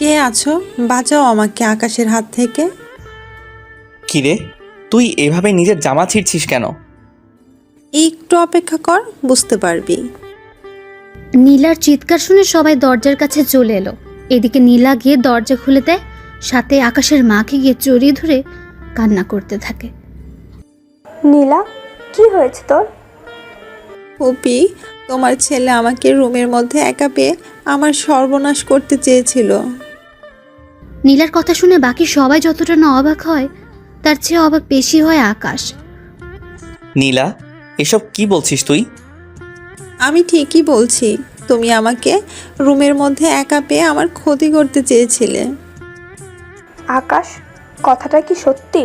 কে আছো? বাঁচাও আমাকে আকাশের হাত থেকে। কিরে, তুই এভাবে নিজের জামা ছিঁড়ছিস কেন? একটু অপেক্ষা কর, বুঝতে পারবি। নীলার চিৎকার শুনে সবাই দরজার কাছে চলে এলো। এদিকে নীলা গিয়ে দরজা খুলে দেয়, সাথে আকাশের মাকে গিয়ে জড়িয়ে ধরে কান্না করতে থাকে। নীলা, কি হয়েছে তোর? পুপি, তোমার ছেলে আমাকে রুমের মধ্যে একা পেয়ে আমার সর্বনাশ করতে চেয়েছিল। নীলার কথা শুনে বাকি সবাই যতটা না অবাক হয়, তার চেয়ে অবাক বেশি হয় আকাশ। নীলা, এসব কি বলছিস তুই? আমি ঠিকই বলছি, তুমি আমাকে রুমের মধ্যে একা পেয়ে আমার ক্ষতি করতে চেয়েছিলে। আকাশ, কথাটা কি সত্যি?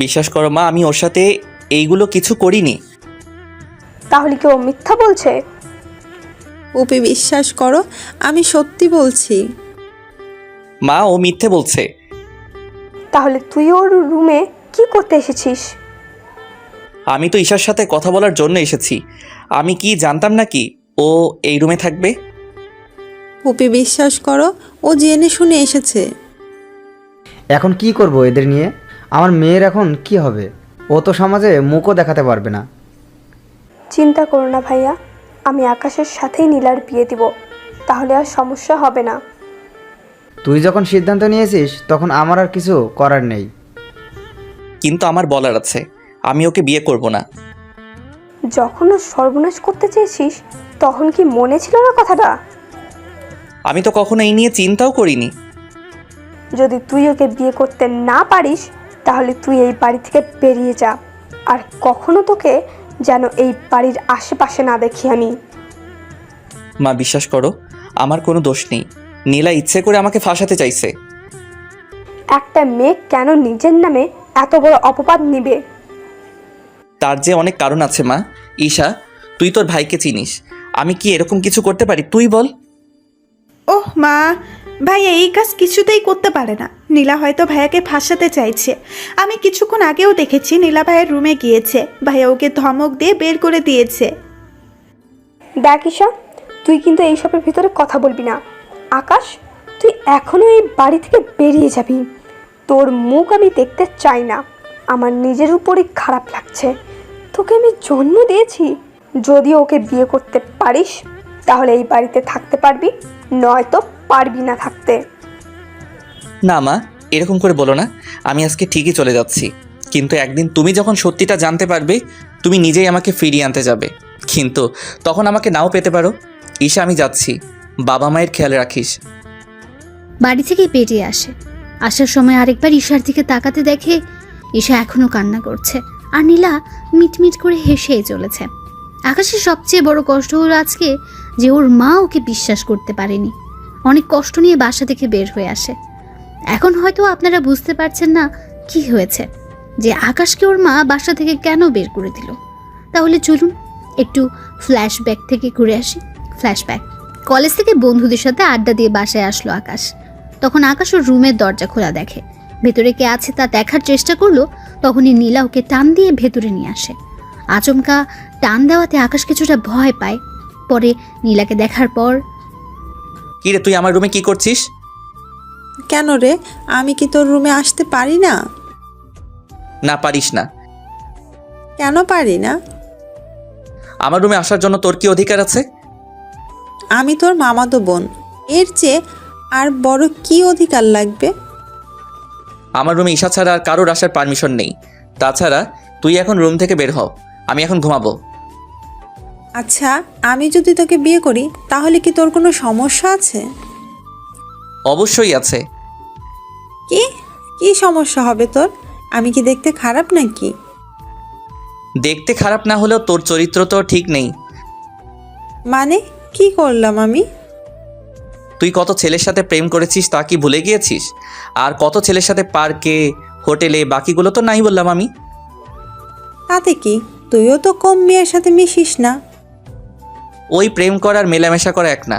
বিশ্বাস করো মা, আমি ওর সাথে এইগুলো কিছু করিনি। তাহলে কি ও মিথ্যা বলছে? পুপি, বিশ্বাস করো, আমি সত্যি বলছি। মা, ও মিথ্যে বলছে। তাহলে তুই ওর রুমে কি করতে এসেছিস? আমি তো ঈশার সাথে কথা বলার জন্য এসেছি। আমি কি জানতাম নাকি ও এই রুমে থাকবে? পুপি, বিশ্বাস করো, ও জেনে শুনে এসেছে। এখন কি করব এদের নিয়ে? আমার মেয়ের এখন কি হবে? ও তো সমাজে মুখও দেখাতে পারবে না। চিন্তা করো না ভাইয়া, আমি আকাশের সাথেই নীলার বিয়ে দিব, তাহলে আর সমস্যা হবে না। তুই যখন সিদ্ধান্ত নিয়েছিস তখন আমার আর কিছু করার নেই। কিন্তু আমার বলার আছে, আমি ওকে বিয়ে করব না। যখন ও সর্বনাশ করতে চেয়েছিস তখন কি মনে ছিল না কথাটা? আমি তো কখনো এই নিয়ে চিন্তাও করিনি। যদি তুই ওকে বিয়ে করতে না পারিস তাহলে তুই এই বাড়ি থেকে বেরিয়ে যা, আর কখনো তোকে যেন এই বাড়ির আশেপাশে না দেখি আমি। মা, বিশ্বাস করো, আমার কোনো দোষ নেই। নীলা ইচ্ছে করে আমাকে ফাঁসাতে চাইছে। একটা মেয়ে কেন নিজের নামে এত বড় অপবাদ নিবে? তার যে অনেক কারণ আছে মা। ঈশা, তুই তোর ভাইকে চিনিস, আমি কি এরকম কিছু করতে পারি? তুই বল। ওহ মা, ভাইয়া এই কাজ কিছুতেই করতে পারে না। নীলা হয়তো ভাইয়াকে ফাঁসাতে চাইছে। আমি কিছুক্ষণ আগেও দেখেছি নীলা ভাইয়ের রুমে গিয়েছে, ভাইয়া ওকে ধমক দিয়ে বের করে দিয়েছে। দেখ ঈশা, তুই কিন্তু এইসবের ভিতরে কথা বলবি না। আকাশ, তুই এখনো এই বাড়ি থেকে বেরিয়ে যাবি। তোর মুখ আমি দেখতে চাই না। আমার নিজের উপরই খারাপ লাগছে। তোকে আমি জন্ম দিয়েছি। যদি ওকে বিয়ে করতে পারিস তাহলে এই বাড়িতে থাকতে পারবি, নয়তো পারবি না থাকতে। না মা, এরকম করে বলো না। আমি আজকে ঠিকই চলে যাচ্ছি, কিন্তু একদিন তুমি যখন সত্যিটা জানতে পারবে তুমি নিজেই আমাকে ফিরিয়ে আনতে যাবে। কিন্তু তখন আমাকে নাও পেতে পারো। ঈশা, আমি যাচ্ছি, বাবা মায়ের খেয়াল রাখিস। বাড়ি থেকে বেরিয়ে আসে। আসার সময় আরেকবার ঈশার দিকে তাকাতে দেখে ঈশা এখনো কান্না করছে, আর নীলা মিটমিট করে হেসেই চলেছে। আকাশের সবচেয়ে বড় কষ্ট হলো আজকে যে ওর মা ওকে বিশ্বাস করতে পারেনি। অনেক কষ্ট নিয়ে বাসা থেকে বের হয়ে আসে। এখন হয়তো আপনারা বুঝতে পারছেন না কি হয়েছে, যে আকাশকে ওর মা বাসা থেকে কেন বের করে দিল। তাহলে চলুন একটু ফ্ল্যাশব্যাক থেকে ঘুরে আসি। ফ্ল্যাশব্যাক। কলেজ থেকে বন্ধুদের সাথে আড্ডা দিয়ে বাসায় আসলো আকাশ। তখন আকাশ ওর রুমের দরজা খোলা দেখে। ভেতরে কে আছে তা দেখার চেষ্টা করলো, তখনই নীলা ওকে টান দিয়ে ভেতরে নিয়ে আসে। আচমকা টান দেওয়াতে আকাশ কিছুটা ভয় পায়। পরে নীলাকে দেখার পর, কি রে, তুই আমার রুমে কি করছিস? কেন রে, আমি কি তোর রুমে আসতে পারি না? না, পারিস না। কেন পারি না? আমার রুমে আসার জন্য তোর কি অধিকার আছে? আমি তোর মামাতো বোন, এর চেয়ে আর বড় কি অধিকার লাগবে? আমার রুমে ঈশা ছাড়া আর কারোর আসার পারমিশন নেই। তাছাড়া তুই এখন রুম থেকে বের হও, আমি এখন ঘুমাবো। আচ্ছা, আমি যদি তোকে বিয়ে করি তাহলে কি তোর কোনো সমস্যা আছে? অবশ্যই আছে। কি কি সমস্যা হবে তোর? আমি কি দেখতে খারাপ নাকি? দেখতে খারাপ না হলেও তোর চরিত্র তো ঠিক নেই। মানে কি করলাম আমি? তুই কত ছেলের সাথে প্রেম করেছিস তা কি ভুলে গিয়েছিস? আর কত ছেলের সাথে পার্কে, হোটেলে, বাকিগুলো তো নাই বললাম আমি। তাতে কি, তুইও তো কম মেয়ের সাথে মিশিস না। ওই প্রেম করার মেলামেশা করা এক না।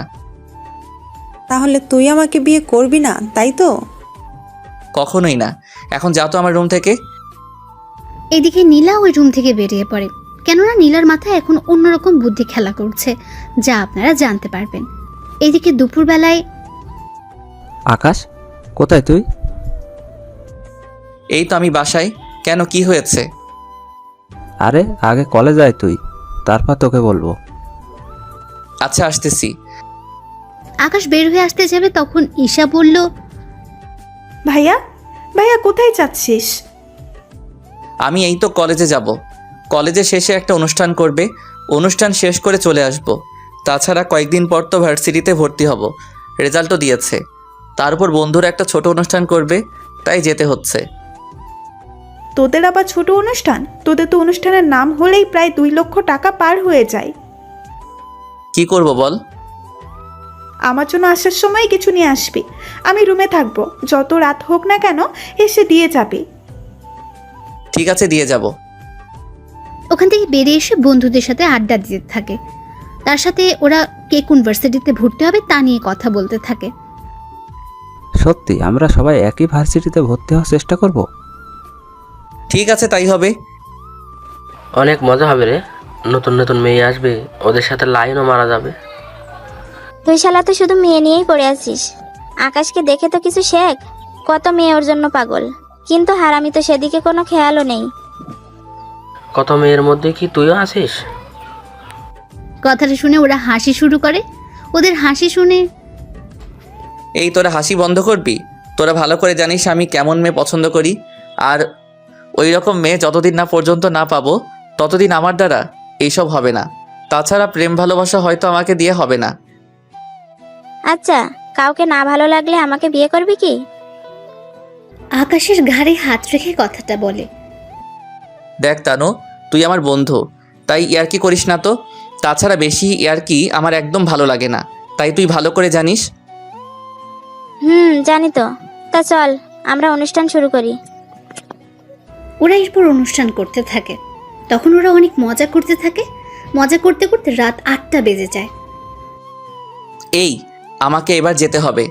তাহলে তুই আমাকে বিয়ে করবি না, তাই তো? কখনোই না। এখন যাও তো আমার রুম থেকে। এদিকে নীলা ওই রুম থেকে বেরিয়ে পড়ে। কেননা নীলার মাথায় এখন অন্যরকম বুদ্ধি খেলা করছে, যা আপনারা জানতে পারবেন। এদিকে দুপুরবেলায় আকাশ, কোথায় তুই? এই তো আমি বাসায়। কেন, কি হয়েছে? আরে আগে কলেজ আয় তুই, তারপর তোকে বলবো। আচ্ছা, আসতেছি। আকাশ বের হয়ে আসতে যাবে তখন ঈশা বলল, ভাইয়া, ভাইয়া কোথায় যাচ্ছিস? আমি এই তো কলেজে যাব। কলেজে শেষে একটা অনুষ্ঠান করবে, অনুষ্ঠান শেষ করে চলে আসব। তাছাড়া কয়েকদিন পর তো ভার্সিটিতে ভর্তি হব, রেজাল্টও দিয়েছে। তার উপর বন্ধুরা একটা ছোট অনুষ্ঠান করবে, তাই যেতে হচ্ছে। তোদের আবার ছোট অনুষ্ঠান? তোদের তো অনুষ্ঠানের নাম হলেই প্রায় 2 লক্ষ টাকা পার হয়ে যায়। কি করব বল? আমার জন্য আসার সময় কিছু নিয়ে আসবি। আমি রুমে থাকবো, যত রাত হোক না কেন এসে দিয়ে যাবি। ঠিক আছে, দিয়ে যাব। ওখান থেকে বেরিয়ে এসে বন্ধুদের সাথে আড্ডা দিতে থাকে। তার সাথে ওরা কে কোন ভার্সিটিতে ভর্তি হবে তা নিয়ে কথা বলতে থাকে। সত্যি আমরা সবাই একই ভার্সিটিতে ভর্তি হওয়ার চেষ্টা করব? ঠিক আছে, তাই হবে। অনেক মজা হবে রে, নতুন নতুন মেয়ে আসবে, ওদের সাথে লাইনও মারা যাবে। তুই শালা তো শুধু মেয়ে নিয়েই পড়ে আছিস। আকাশকে দেখে তো কিছু শেখ। কত মেয়ে ওর জন্য পাগল, কিন্তু হারামি তো সেদিকে কোনো খেয়ালও নেই। কত মেয়ের মধ্যে কি তুইও আছিস? কথাটা শুনে ওরা হাসি শুরু করে। ওদের হাসি শুনে এই তোরা হাসি বন্ধ করবি? তোরা ভালো করে জানিস আমি কেমন মেয়ে পছন্দ করি। আর ওই রকম মেয়ে যতদিন না পর্যন্ত না পাবো ততদিন আমার দ্বারা এইসব হবে না। তাছাড়া প্রেম ভালোবাসা হয়তো আমাকে দিয়ে হবে না। আচ্ছা, কাউকে না ভালো লাগলে আমাকে বিয়ে করবি কি? আকাশের ঘাড়ে হাত রেখে কথাটা বলে। দেখ তানু, তুই আমার বন্ধু, তাই ইয়ার্কি করিস না তো। তাছাড়া বেশি ইয়ার্কি আমার একদম ভালো লাগে না, তাই তুই ভালো করে জানিস। জানি তো। তা চল আমরা অনুষ্ঠান শুরু করি। ওরা এরপর অনুষ্ঠান করতে থাকে। তখন ওরা অনেক মজা করতে থাকে। মজা করতে করতে রাত 8টা বেজে যায়। এই, আমাকে এবার যেতে হবে।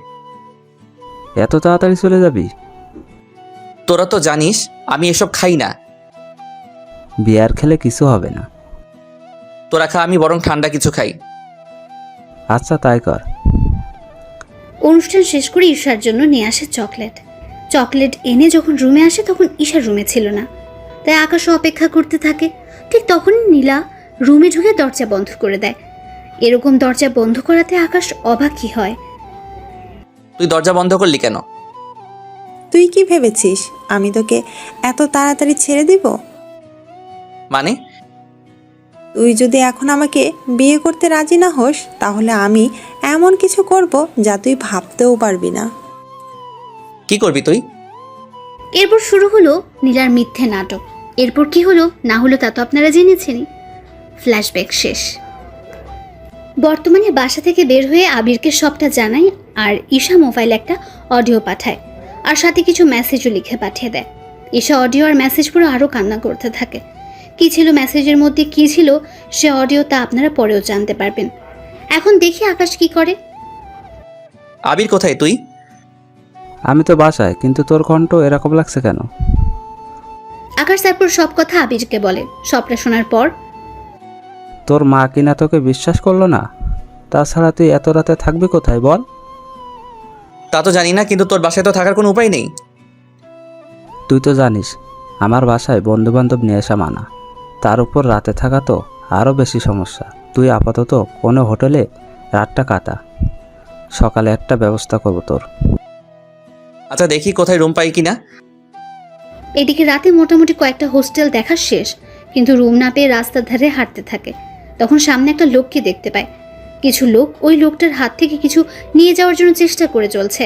এত তাড়াতাড়ি চলে যাবি? তোরা তো জানিস আমি এসব খাই না। বিয়ার খেলে কিছু হবে না। তোরা খা, আমি বরং ঠান্ডা কিছু খাই। আচ্ছা তাই কর। অনুষ্ঠান শেষ করে ঈশার জন্য নিয়ে আসে চকলেট। চকলেট এনে যখন রুমে আসে তখন ঈশা রুমে ছিল না, তাই আকাশও অপেক্ষা করতে থাকে। ঠিক তখনই নীলা রুমে ঢুকে দরজা বন্ধ করে দেয়। এরকম দরজা বন্ধ করাতে আকাশ অবাকই হয়। তুই দরজা বন্ধ করলি কেন? তুই কি ভেবেছিস আমি তোকে এত তাড়াতাড়ি ছেড়ে দিব? মানে? তুই যদি এখন আমাকে বিয়ে করতে রাজি না হোস তাহলে আমি এমন কিছু করব যা তুই ভাবতেও পারবি না। কি করবি তুই? এরপর শুরু হলো নীলার মিথ্যে নাটক। এরপর কি হলো না হলো তা তো আপনারা জেনেছেনই। ফ্ল্যাশব্যাক শেষ। বর্তমানে বাসা থেকে বের হয়ে আবিরকে সবটা জানায়, আর ঈশা মোবাইলে একটা অডিও পাঠায়, আর সাথে কিছু মেসেজও লিখে পাঠিয়ে দেয়। ঈশা অডিও আর মেসেজ পড়ে আরও কান্না করতে থাকে। কী ছিল মেসেজের মধ্যে, কী ছিল সে অডিও, তা আপনারা পরেও জানতে পারবেন। এখন দেখি আকাশ কি করে। আবির কোথায় তুই? আমি তো বাসায়, কিন্তু তোর কণ্ঠ এরকম লাগছে কেন? আকাশ তারপর সব কথা আবিরকে বলে। সবটা শোনার পর, তোর মা কিনা তোকে বিশ্বাস করলো না? তাছাড়া তুই এত রাতে থাকবি কোথায় বল? তা তো জানি না, কিন্তু তোর বাসায় তো থাকার কোনো উপায় নেই। তুই তো জানিস আমার বাসায় বন্ধুবান্ধব নিয়ে আসা মানা। তার উপর রাতে থাকা তো আরও বেশি সমস্যা। তুই আপাতত কোনো হোটেলে রাতটা কাটা, সকালে একটা ব্যবস্থা করবো তোর। আচ্ছা, দেখি কোথায় রুম পাই কিনা। এদিকে রাতে মোটামুটি কয়েকটা হোস্টেল দেখা শেষ, কিন্তু রুম না পেয়ে রাস্তার ধারে হাঁটতে থাকে। তখন সামনে একটা লোককে দেখতে পায়। কিছু লোক ওই লোকটার হাত থেকে কিছু নিয়ে যাওয়ার জন্য চেষ্টা করে চলছে,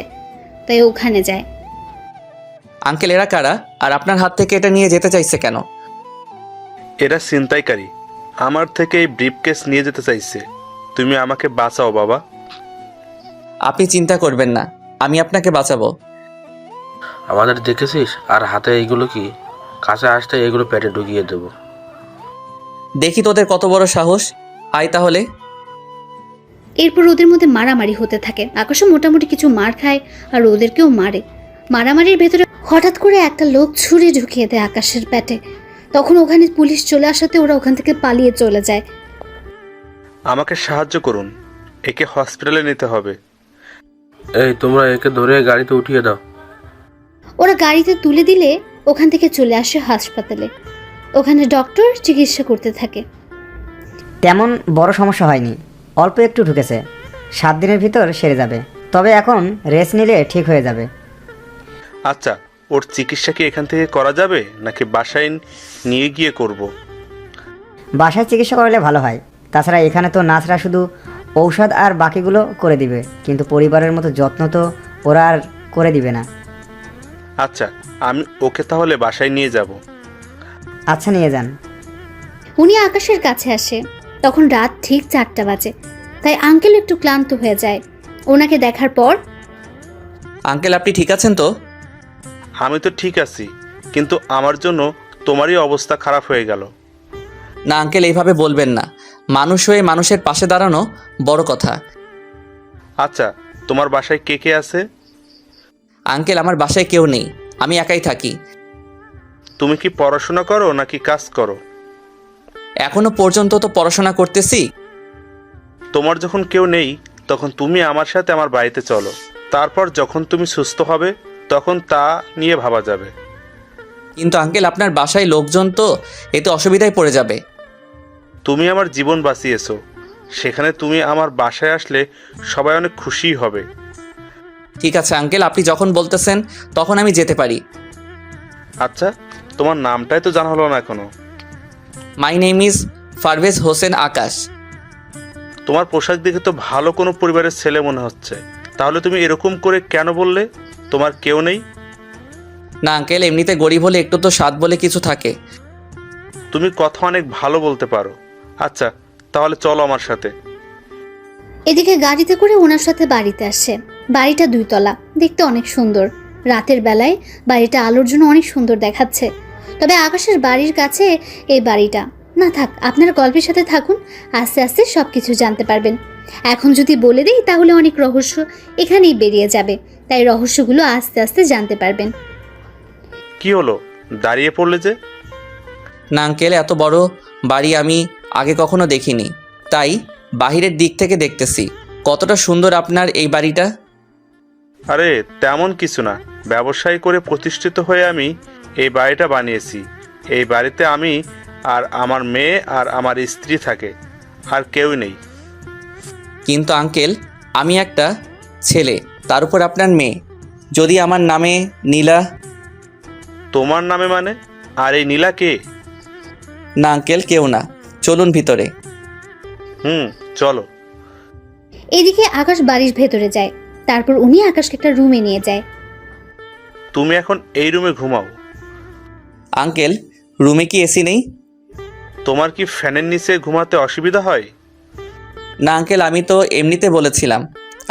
তাই ওখানে যায়। আঙ্কেল, এরা কারা? আর আপনার হাত থেকে এটা নিয়ে যেতে চাইছে কেন? এরা ছিনতাইকারী, আমার থেকে এই ব্রিফকেস নিয়ে যেতে চাইছে। তুমি আমাকে বাঁচাও বাবা। আপনি চিন্তা করবেন না, আমি আপনাকে বাঁচাবো। আমাদের দেখেছিস? আর হাতে এইগুলো কি? কাছে আসতে এগুলো পেটে ঢুকিয়ে দেবো। দেখি তোদের কত বড় সাহস। আয় তাহলে। এরপর ওদের মধ্যে মারামারি হতে থাকে। আকাশও মোটামুটি কিছু মার খায় আর ওদেরকেও মারে। মারামারির ভেতরে হঠাৎ করে একটা লোক ছুরি ঢুকিয়ে দেয় আকাশের পেটে। তখন ওখানে পুলিশ চলে আসাতে ওরা ওখান থেকে পালিয়ে চলে যায়। আমাকে সাহায্য করুন, একে হসপিটালে নিতে হবে। এই তোমরা একে ধরে গাড়িতে উঠিয়ে দাও। ওরা গাড়িতে তুলে দিলে ওখান থেকে চলে আসে হাসপাতালে। ওখানে ডক্টর চিকিৎসা করতে থাকে। তেমন বড় সমস্যা হয়নি, অল্প একটু ঢুকেছে, 7 দিনের ভিতর সেরে যাবে। তবে এখন রেস্ট নিলে ঠিক হয়ে যাবে। আচ্ছা, ওর চিকিৎসা কি এখান থেকে করা যাবে নাকি বাসায় নিয়ে গিয়ে করব? বাসায় চিকিৎসা করলে ভালো হয়। তাছাড়া এখানে তো নার্সরা শুধু ঔষধ আর বাকিগুলো করে দিবে, কিন্তু পরিবারের মতো যত্ন তো ওরা আর করে দিবে না। আচ্ছা, আমি ওকে তাহলে বাসায় নিয়ে যাব। আচ্ছা, নিয়ে যান। উনি আকাশের কাছে আসে। তখন রাত ঠিক 4টা বাজে, তাই আঙ্কেল একটু ক্লান্ত হয়ে যায়। ওনাকে দেখার পর, আঙ্কেল আপনি ঠিক আছেন তো? আমি তো ঠিক আছি, কিন্তু আমার জন্য তোমারই অবস্থা খারাপ হয়ে গেল। না আঙ্কেল, এইভাবে বলবেন না। মানুষ হয়ে মানুষের পাশে দাঁড়ানো বড় কথা। আচ্ছা, তোমার বাসায় কে কে আছে? আঙ্কেল আমার বাসায় কেউ নেই, আমি একাই থাকি। তুমি কি পড়াশোনা করো নাকি কাজ করো? এখনো পর্যন্ত তো পড়াশোনা করতেছি। তোমার যখন কেউ নেই তখন তুমি আমার সাথে আমার বাড়িতে চলো। তারপর যখন তুমি সুস্থ হবে তখন তা নিয়ে ভাবা যাবে। কিন্তু আঙ্কেল আপনার বাসায় লোকজন তো, এতে অসুবিধায় পড়ে যাবে। তুমি আমার জীবন বাঁচিয়েছো, সেখানে তুমি আমার বাসায় আসলে সবাই অনেক খুশি হবে। ঠিক আছে আঙ্কেল, আপনি যখন বলতেছেন তখন আমি যেতে পারি। আচ্ছা, তোমার নামটাই তো জানা হলো না এখনো। My name is Parvez Hossain Akash. তোমার পোশাক দেখে তো ভালো কোনো পরিবারের ছেলে মনে হচ্ছে। তাহলে তুমি এরকম করে কেন বললে তোমার কেউ নেই? না আঙ্কেল, এমনিতে গরিব হলে একটু তো স্বাদ বলে কিছু থাকে। তুমি কথা অনেক ভালো বলতে পারো। আচ্ছা, তাহলে চলো আমার সাথে। এদিকে গাড়িতে করে ওনার সাথে বাড়িতে আসে। বাড়িটা 2 তলা, দেখতে অনেক সুন্দর। রাতের বেলায় বাড়িটা আলোর জন্য অনেক সুন্দর দেখাচ্ছে। তবে আকাশের বাড়ির কাছে এই বাড়িটা না। থাক, আপনার গল্পের সাথে থাকুন, আস্তে আস্তে সব কিছু জানতে পারবেন। এখন যদি বলে দিই তাহলে অনেক রহস্য এখানেই বেরিয়ে যাবে, তাই রহস্যগুলো আস্তে আস্তে জানতে পারবেন। কি হলো, দাঁড়িয়ে পড়লে যে? না আঙ্কেল, এত বড় বাড়ি আমি আগে কখনো দেখিনি, তাই বাহিরের দিক থেকে দেখতেছি। কতটা সুন্দর আপনার এই বাড়িটা। আরে তেমন কিছু না, ব্যবসায় করে প্রতিষ্ঠিত হয়ে আমি এই বাড়িটা বানিয়েছি। এই বাড়িতে আমি আর আমার মেয়ে আর আমার স্ত্রী থাকে, আর কেউ নেই। কিন্তু আঙ্কেল, আমি একটা ছেলে, তার উপর আপনার মেয়ে। যদি আমার নামে নীলা। তোমার নামে মানে? আর এই নীলা কে? না আঙ্কেল, কেউ না, চলুন ভিতরে। চলো। এদিকে আকাশ বাড়ির ভেতরে যায়। তারপর উনি আকাশকে একটা রুমে নিয়ে যায়। তুমি এখন এই রুমে ঘুমাও। আঙ্কেল, রুমে কি এসি নেই? তোমার কি ফ্যানের নিচে ঘুমাতে অসুবিধা হয়? না আঙ্কেল, আমি তো এমনিতে বলেছিলাম।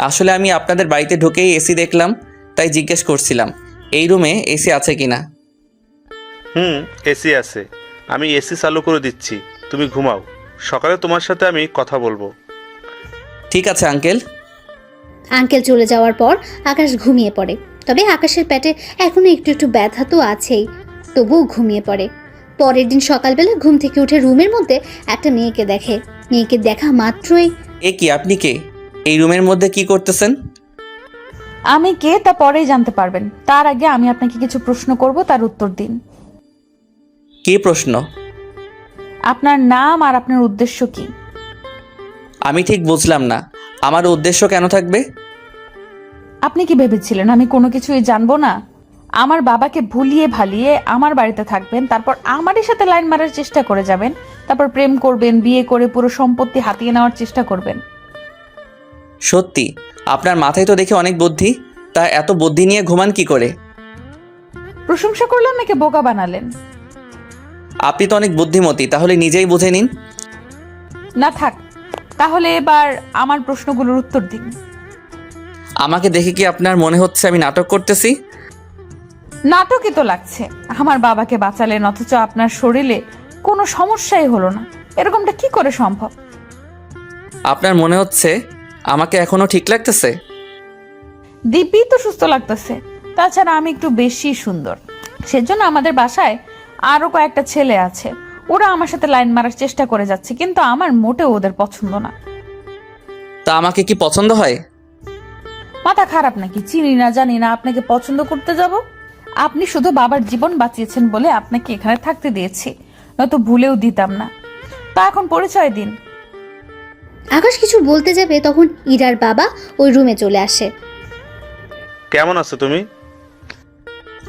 আসলে আমি আপনাদের বাড়িতে ঢুকেই এসি দেখলাম, তাই জিজ্ঞেস করছিলাম এই রুমে এসি আছে কিনা। এসি আছে, আমি এসি চালু করে দিচ্ছি, তুমি ঘুমাও। সকালে তোমার সাথে আমি কথা বলবো। ঠিক আছে আঙ্কেল। আঙ্কেল চলে যাওয়ার পর আকাশ ঘুমিয়ে পড়ে। তবে আকাশের পেটে এখনো একটু একটু ব্যথা তো আছেই, তবুও ঘুমিয়ে পড়ে। পরের দিন সকালবেলা ঘুম থেকে উঠে রুমের মধ্যে একটা মেয়েকে দেখে। মেয়েকে দেখা মাত্রই, এ কি, আপনি কে? এই রুমের মধ্যে কি করতেছেন? আমি কে তা পরেই জানতে পারবেন। তার আগে আমি আপনাকে কিছু প্রশ্ন করব, তার উত্তর দিন। কি প্রশ্ন? আপনার নাম আর আপনার উদ্দেশ্য কি? আমি ঠিক বুঝলাম না, আমার উদ্দেশ্য কেন থাকবে? আপনি কি ভেবেছিলেন আমি কোনো কিছুই জানবো না? আমার বাবাকে ভুলিয়ে ভালিয়ে আমার বাড়িতে থাকবেন, তারপর আমারই সাথে লাইন মারার চেষ্টা করে যাবেন, তারপর প্রেম করবেন, বিয়ে করে পুরো সম্পত্তি হাতিয়ে নেওয়ার চেষ্টা করবেন। সত্যি আপনার মাথায় তো দেখে অনেক বুদ্ধি, তা এত বুদ্ধি নিয়ে ঘুমান কি করে? প্রশংসা করলেন নাকি বোকা বানালেন? আপনি তো অনেক বুদ্ধিমতী, তাহলে নিজেই বুঝে নিন। না থাক, তাহলে এবার আমার প্রশ্নগুলোর উত্তর দিন। আমাকে দেখে কি আপনার মনে হচ্ছে আমি নাটক করতেছি? নাটকই তো লাগছে। আমার বাবাকে বাঁচালেন অথচ আপনার শরীরে কোনো সমস্যাই হলো না, এরকমটা কি করে সম্ভব? আপনার মনে হচ্ছে আমাকে এখনো ঠিক লাগতেছে? দিব্যি তো সুস্থ লাগতেছে। তাছাড়া আমি একটু বেশি সুন্দর, সেজন্য আমাদের বাসায় আরো কয়েকটা ছেলে আছে, ওরা আমার সাথে লাইন মারার চেষ্টা করে যাচ্ছে, কিন্তু আমার মোটেও ওদের পছন্দ না। তা আমাকে কি পছন্দ হয়? মাথা খারাপ নাকি? চিনি না জানি না আপনাকে পছন্দ করতে যাব? আপনি শুধু বাবার জীবন বাঁচিয়েছেন বলে আপনাকে এখানে থাকতে দিয়েছি, নয়তো ভুলেও দিতাম না। তা এখন পরিচয় দিন। আকাশ কিছু বলতে যাবে তখন ইরার বাবা ওই রুমে চলে আসে। কেমন আছো তুমি?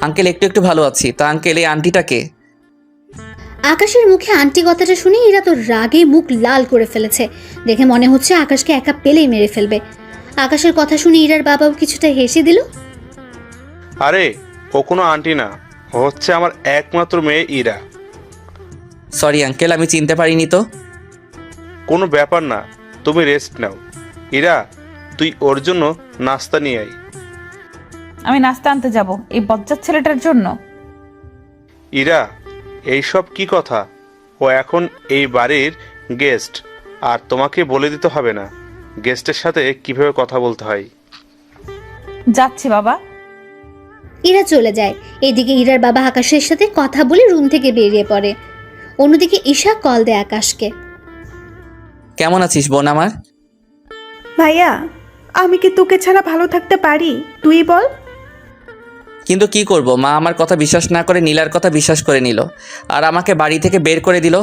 আঙ্কেল একটু একটু ভালো আছি। তা আঙ্কেল, এই আন্টিটাকে? আকাশের মুখে আন্টি কথাটা শুনে ইরা তো রাগে মুখ লাল করে ফেলেছে। দেখে মনে হচ্ছে আকাশকে একা পেলেই মেরে ফেলবে। আকাশের কথা শুনে ইরার বাবাও কিছুটা হেসে দিল। আরে ও কোনো আন্টি না, ও হচ্ছে আমার একমাত্র মেয়ে ইরা। সরি আঙ্কেল, আমি চিনতে পারিনি তো। কোনো ব্যাপার না, তুমি রেস্ট নাও। ইরা, তুই ওর জন্য নাস্তা নিয়ে আয়। আমি নাস্তা আনতে যাব এই বজ্জাত ছেলেটার জন্য? ইরা, এইসব কি কথা? ও এখন এই বাড়ির গেস্ট, আর তোমাকে বলে দিতে হবে না গেস্টের সাথে কিভাবে কথা বলতে হয়। যাচ্ছি বাবা। ইরা চলে যায়। এদিকে ইরার বাবা আকাশের সাথে কথা বলে রুম থেকে বেরিয়ে পড়ে। অন্যদিকে ঈশা কল দেয় আকাশকে। কেমন আছিস বোন আমার? ভাইয়া, আমি কি তোকে ছাড়া ভালো থাকতে পারি? তুই বল। কিন্তু কি করব, মা আমার কথা বিশ্বাস না করে নীলার কথা বিশ্বাস করে নিল, আর আমাকে বাড়ি থেকে বের করে দিল।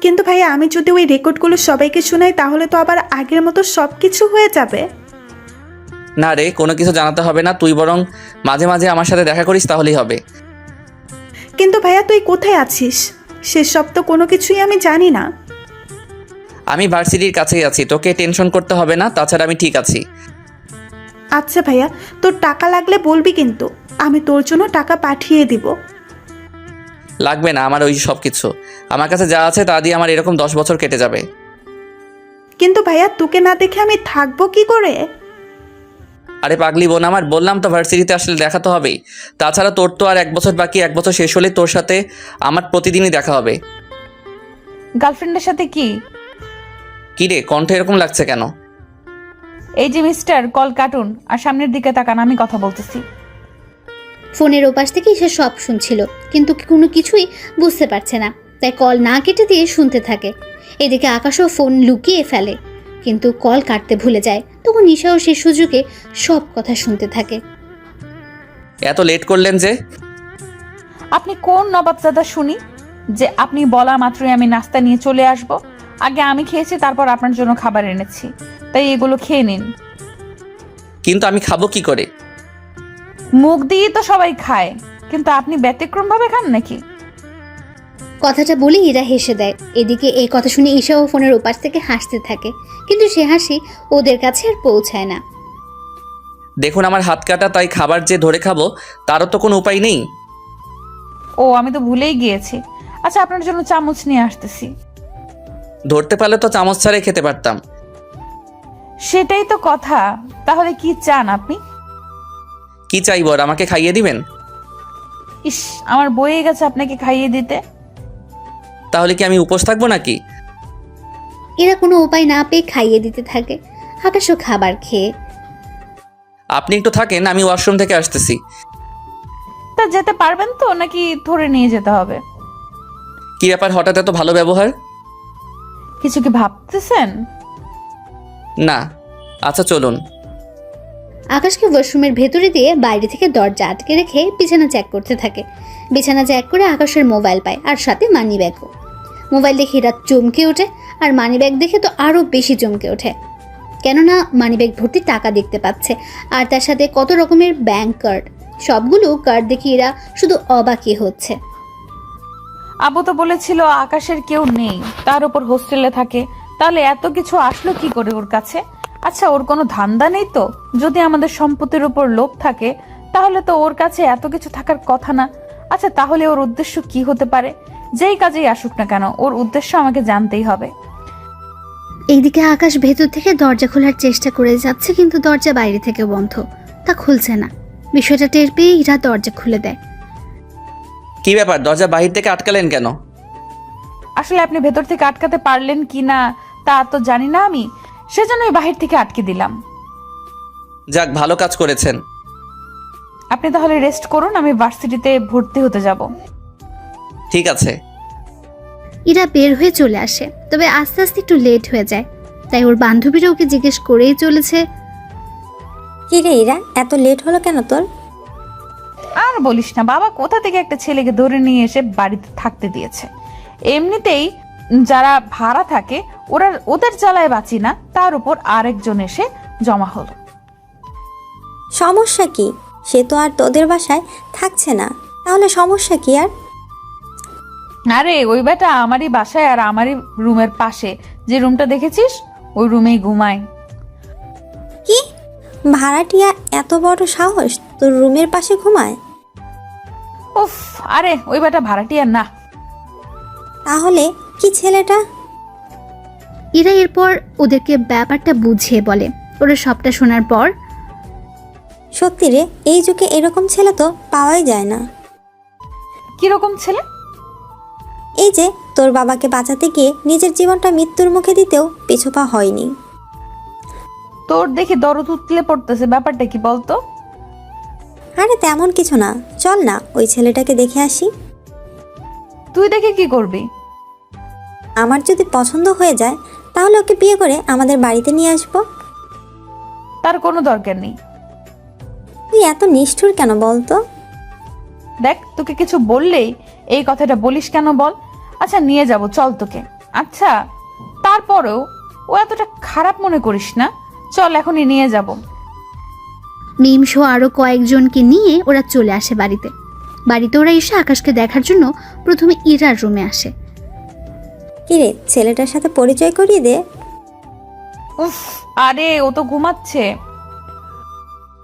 কিন্তু ভাইয়া, আমি যদি ওই রেকর্ডগুলো সবাইকে শোনাই তাহলে তো আবার আগের মতো সব কিছু হয়ে যাবে। না রে, কোনো কিছু জানাতে হবে না, তুই বরং মাঝে মাঝে আমার সাথে দেখা করিস, তাহলেই হবে। কিন্তু ভাইয়া, তুই কোথায় আছিস সেসব তো কোনো কিছুই আমি জানি না। আমি ভার্সিটির কাছেই আছি, তোকে টেনশন করতে হবে না, তাছাড়া আমি ঠিক আছি। আচ্ছা ভাইয়া, তোর টাকা লাগলে বলবি, কিন্তু আমি তোর জন্য টাকা পাঠিয়ে দিব। লাগবে না আমার ওই সব কিছু, আমার কাছে যা আছে তা দিয়ে আমার এরকম 10 বছর কেটে যাবে। কিন্তু ভাইয়া, তোকে না দেখে আমি থাকবো কি করে? আরে পাগলি বোন আমার, বললাম তো ভার্সিটিতে আসলে দেখা তো হবেই। তাছাড়া তোর তো আর 1 বছর বাকি, 1 বছর শেষ হলে তোর সাথে আমার প্রতিদিনই দেখা হবে। গার্লফ্রেন্ডের সাথে কি? কি রে, কণ্ঠ এরকম লাগছে কেন? এই যে মিস্টার, কল কাটুন আর সামনের দিকে তাকান, আমি কথা বলতেছি। ফোনের ওপাশ থেকে ঈশা সব শুনছিল, কিন্তু কোনো কিছুই বুঝতে পারছে না, তাই কল না কেটে দিয়ে শুনতে থাকে। এদিকে আকাশও ফোন লুকিয়ে ফেলে, কিন্তু কল কাটতে ভুলে যায়। তখন ঈশাও সে সুযোগে সব কথা শুনতে থাকে। এত লেট করলেন যে? আপনি কোন নবাবজাদা শুনি যে আপনি বলা মাত্রই আমি নাস্তা নিয়ে চলে আসব? আগে আমি খেয়েছি, তারপর আপনার জন্য খাবার এনেছি, তাই এগুলো খেয়ে নিন। কিন্তু আমি খাবো কি করে? মুখ দিয়ে তো সবাই খায়, কিন্তু আপনি ব্যতিক্রম ভাবে খান নাকি? কথাটা বলে ইরা হেসে দেয়। এদিকে এই কথা শুনে ঈশাও ফোনের ওপাশ থেকে হাসতে থাকে, কিন্তু সে হাসি ওদের কাছে আর পৌঁছায় না। দেখুন আমার হাত কাটা, তাই খাবার যে ধরে খাবো তারও তো কোনো উপায় নেই। ও, আমি তো ভুলেই গিয়েছি। আচ্ছা, আপনার জন্য চামচ নিয়ে আসতেছি। ধরতে পারলে তো চামচ ছাড়াই খেতে পারতাম। সেটাই তো কথা। তাহলে কি চান আপনি? কি চাইবো, আর আমাকে খাইয়ে দিবেন? ইস, আমার বয়ে গেছে আপনাকে খাইয়ে দিতে। তাহলে কি আমি উপোস থাকবো নাকি? এরা কোনো উপায় না পেয়ে খাইয়ে দিতে থাকে। আকাশও খাবার খেয়ে। আপনি একটু থাকেন, আমি ওয়াশরুম থেকে আসতেছি। তা যেতে পারবেন তো, নাকি ধরে নিয়ে যেতে হবে? কি ব্যাপার, হঠাৎ এত ভালো ব্যবহার? কিছু কি ভাবতেছেন? না। আচ্ছা চলুন। আকাশকে ওয়াশরুমের ভেতরে দিয়ে বাইরে থেকে দরজা আটকে রেখে বিছানা চেক করতে থাকে। বিছানা চেক করে আকাশের মোবাইল পায়, আর সাথে মানি ব্যাগও। মোবাইল দেখে এরা চমকে ওঠে, আর মানি ব্যাগ দেখে তো আরও বেশি চমকে ওঠে, কেননা মানি ব্যাগ ভর্তি টাকা দেখতে পাচ্ছে, আর তার সাথে কত রকমের ব্যাংক কার্ড। সবগুলো কার্ড দেখে এরা শুধু অবাকই হচ্ছে। আবু তো বলেছিল আকাশের কেউ নেই, তার উপর হোস্টেলে থাকে, তাহলে এত কিছু আসলো কি করে ওর কাছে? আচ্ছা, ওর কোনো ধান্দা নেই তো? যদি আমাদের সম্পত্তির উপর লোভ থাকে তাহলে তো ওর কাছে এত কিছু থাকার কথা না। আচ্ছা, তাহলে ওর উদ্দেশ্য কি হতে পারে? যেই কাজেই আসুক না কেন, ওর উদ্দেশ্য আমাকে জানতেই হবে। এইদিকে আকাশ ভেতর থেকে দরজা খোলার চেষ্টা করে যাচ্ছে, কিন্তু দরজা বাইরে থেকে বন্ধ, তা খুলছে না। বিষয়টা টের পেয়ে ইরা দরজা খুলে দেয়। কি ব্যাপার, দরজা বাহির থেকে আটকালেন কেন? আসলে আপনি ভেতর থেকে আটকাতে পারলেন কি না তা তো জানি না আমি, সেজন্যই বাহির থেকে আটকে দিলাম। যাক, ভালো কাজ করেছেন। আপনি তাহলে রেস্ট করুন, আমি ভার্সিটিতে ভর্তি হতে যাব। ঠিক আছে। ইরা বের হয়ে চলে আসে, তবে আস্তে আস্তে একটু লেট হয়ে যায়, তাই ওর বান্ধবীরা ওকে জিজ্ঞেস করেই চলেছে, কি রে ইরা, এত লেট হলো কেন তোর? আর বলিস না, বাবা কোথা থেকে একটা ছেলেকে ধরে নিয়ে এসে বাড়িতে থাকতে দিয়েছে। এমনিতেই যারা ভাড়া থাকে ওদের জ্বালায় বাঁচি না, তার উপর আরেকজন এসে জমা হলো। সমস্যা কি? সে তো আর তোদের বাসায় থাকছে না, তাহলে সমস্যা কি আর? আরে ওই বেটা আমারই বাসায় আর আমারই রুমের পাশে যে রুমটা দেখেছিস ওই রুমেই ঘুমায়। কি ভাড়াটিয়া এত বড় সাহস তোর রুমের পাশে ঘুমায়? উফ, আরে ওই বেটা ভাড়াটিয়া না। তাহলে কি ছেলেটা? ইরা এরপর ওদেরকে ব্যাপারটা বুঝিয়ে বলে। ওরা সবটা শোনার পর, সত্যি রে, এই যুগে এরকম ছেলে তো পাওয়াই যায় না। কিরকম ছেলে? এই যে তোর বাবাকে বাঁচাতে গিয়ে নিজের জীবনটা মৃত্যুর মুখে দিতেও পিছুপা হয়নি। তোর দেখি দরদ উতলে পড়তেছে, ব্যাপারটা কি বলতো? আরে তেমন কিছু না, চল না ওই ছেলেটাকে দেখে আসি। তুই দেখে কি করবি? আমার যদি পছন্দ হয়ে যায় তাহলে ওকে বিয়ে করে আমাদের বাড়িতে নিয়ে আসবো। তার কোনো দরকার নেই। তুই এত নিষ্ঠুর কেন বলতো? দেখ, তোকে কিছু বললেই এই কথাটা বলিস কেন বল? আচ্ছা নিয়ে যাব, চল তোকে। আচ্ছা তারপরেও ও এতটা খারাপ মনে করিস না, চল এখনই নিয়ে যাব। মিম সহ আরও কয়েকজনকে নিয়ে ওরা চলে আসে বাড়িতে। বাড়িতে ওরা এসে আকাশকে দেখার জন্য প্রথমে ইরার রুমে আসে। কিরে, ছেলেটার সাথে পরিচয় করিয়ে দে। উফ, আরে ও তো ঘুমাচ্ছে।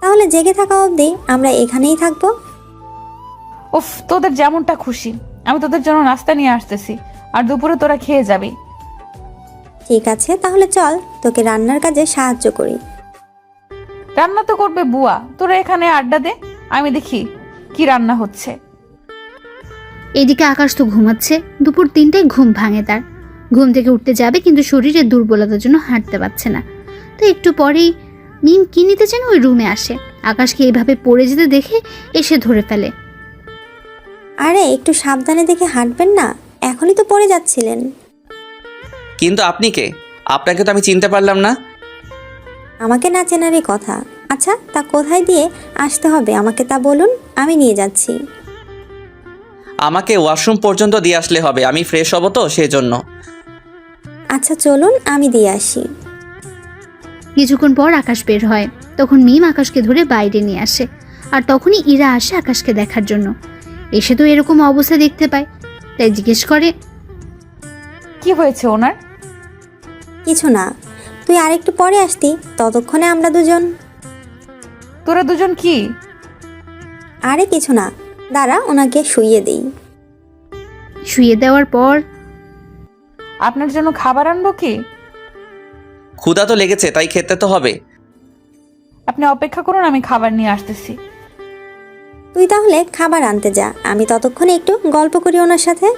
তাহলে জেগে থাকা অবধি আমরা এখানেই থাকবো। উফ, তোদের যেমনটা খুশি, আমি তোদের জন্য নাস্তা নিয়ে আসতেছি, আর দুপুরে তোরা খেয়ে যাবি। ঠিক আছে, তাহলে চল তোকে রান্নার কাজে সাহায্য করি। রান্না তো করবে বুয়া, তোরা এখানে আড্ডা দে, আমি দেখি কি রান্না হচ্ছে। এদিকে আকাশ তো ঘুমাচ্ছে। দুপুর 3টায় ঘুম ভাঙে তার। ঘুম থেকে উঠতে যাবে কিন্তু শরীরে দুর্বলতার জন্য হাঁটতে পারছে না। তো একটু পরেই মিম কি নিতে যেন ওই রুমে আসে। আকাশকে এইভাবে পড়ে যেতে দেখে এসে ধরে ফেলে। আরে একটু সাবধানে দেখে হাঁটবেন না, এখনই তো পড়ে যাচ্ছিলেন। কিন্তু আপনি কে? আপনাকে তো আমি চিনতে পারলাম না। আমাকে না চেনারই কথা। আচ্ছা তা কোথায় দিয়ে আসতে হবে আমাকে তা বলুন, আমি নিয়ে যাচ্ছি। আমাকে ওয়াশরুম পর্যন্ত দিয়ে আসলে হবে, আমি ফ্রেশ হব তো সেজন্য। আচ্ছা চলুন আমি দিয়ে আসি। কিছুক্ষণ পর আকাশ বের হয়। তখন মিম আকাশকে ধরে বাইরে নিয়ে আসে। আর তখনই ইরা আসে আকাশকে দেখার জন্য। এসে তো এরকম অবস্থা দেখতে পায়, তাই জিজ্ঞেস করে, কি হয়েছে ওনার? কিছু না, তুই আরেকটু পরে আসতি, ততক্ষণে আমরা দুজন। তোরা দুজন কি? আরে কিছু না, দাঁড়া ওনাকে শুইয়ে দেই। শুয়ে দেওয়ার পর, আপনার জন্য খাবার আনবো কি? ক্ষুধা তো লেগেছে, তাই খেতে তো হবে। আপনি অপেক্ষা করুন, আমি খাবার নিয়ে আসতেছি। তুই তাহলে খাবার আনতে যা, আমি ততক্ষণে একটু গল্প করি ওনার সাথে।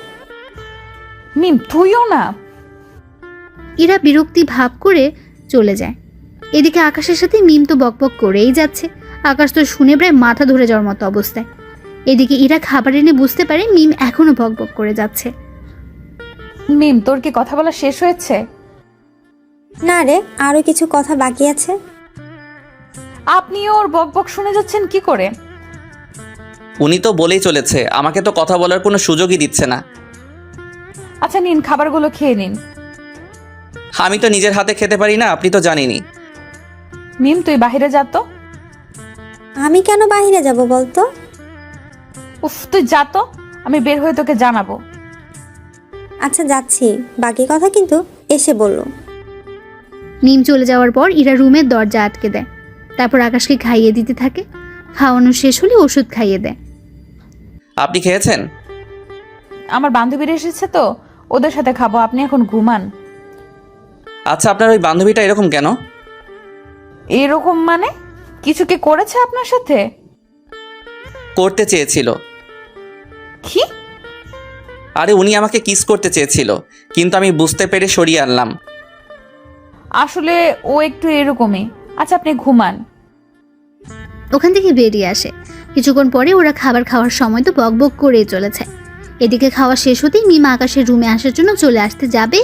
মিম তুইও না। ইরা বিরক্তি ভাব করে চলে যায়। এদিকে আকাশের সাথে মিম তো বকবক করেই যাচ্ছে। আকাশ তো শুনে প্রায় মাথা ধরে যাওয়ার মতো অবস্থায়। এদিকে ইরা খাবার এনে বুঝতে পারে মিম এখনো বকবক করে যাচ্ছে। মিম, তোর কি কথা বলা শেষ হয়েছে? না রে, আরো কিছু কথা বাকি আছে। আপনি ওর বকবক শুনে যাচ্ছেন কি করে? উনি তো বলেই চলেছে, আমাকে তো কথা বলার কোনো সুযোগই দিচ্ছে না। আচ্ছা নিন, খাবারগুলো খেয়ে নিন। আমি তো নিজের হাতে খেতে পারি না, আপনি তো জানেনই। মিম তুই বাইরে যা তো। আমি কেন বাইরে যাব বলতো? উফ, তুই যা তো, আমি বের হয়ে তোকে জানাবো। আচ্ছা যাচ্ছি, বাকি কথা কিন্তু এসে বললো। মিম চলে যাওয়ার পর ইরা রুমের দরজা আটকে দেয়। তারপর আকাশকে খাইয়ে দিতে থাকে। খাওয়ানো শেষ হলে ওষুধ খাইয়ে দেয়। আপনি খেয়েছেন? আমার বান্ধবীরা এসেছে তো, ওদের সাথে খাবো, আপনি এখন ঘুমান। আচ্ছা আপনার ওই বান্ধবীটা এরকম কেন? এরকম মানে? কিছু কি করেছে আপনার সাথে? করতে চেয়েছিল। কি? আরে উনি আমাকে কিস করতে চেয়েছিল, কিন্তু আমি বুঝতে পেরে সরিয়ে আনলাম। আসলে ও একটু এরকমই। আচ্ছা আপনি ঘুমান। ওখান থেকে বেরিয়ে আসে। কিছুক্ষণ পরে ওরা খাবার খাওয়ার সময় তো বকবক করেই চলেছে। এদিকে খাওয়া শেষ হতেই মিমা আকাশের রুমে আসার জন্য চলে আসতে যাবে।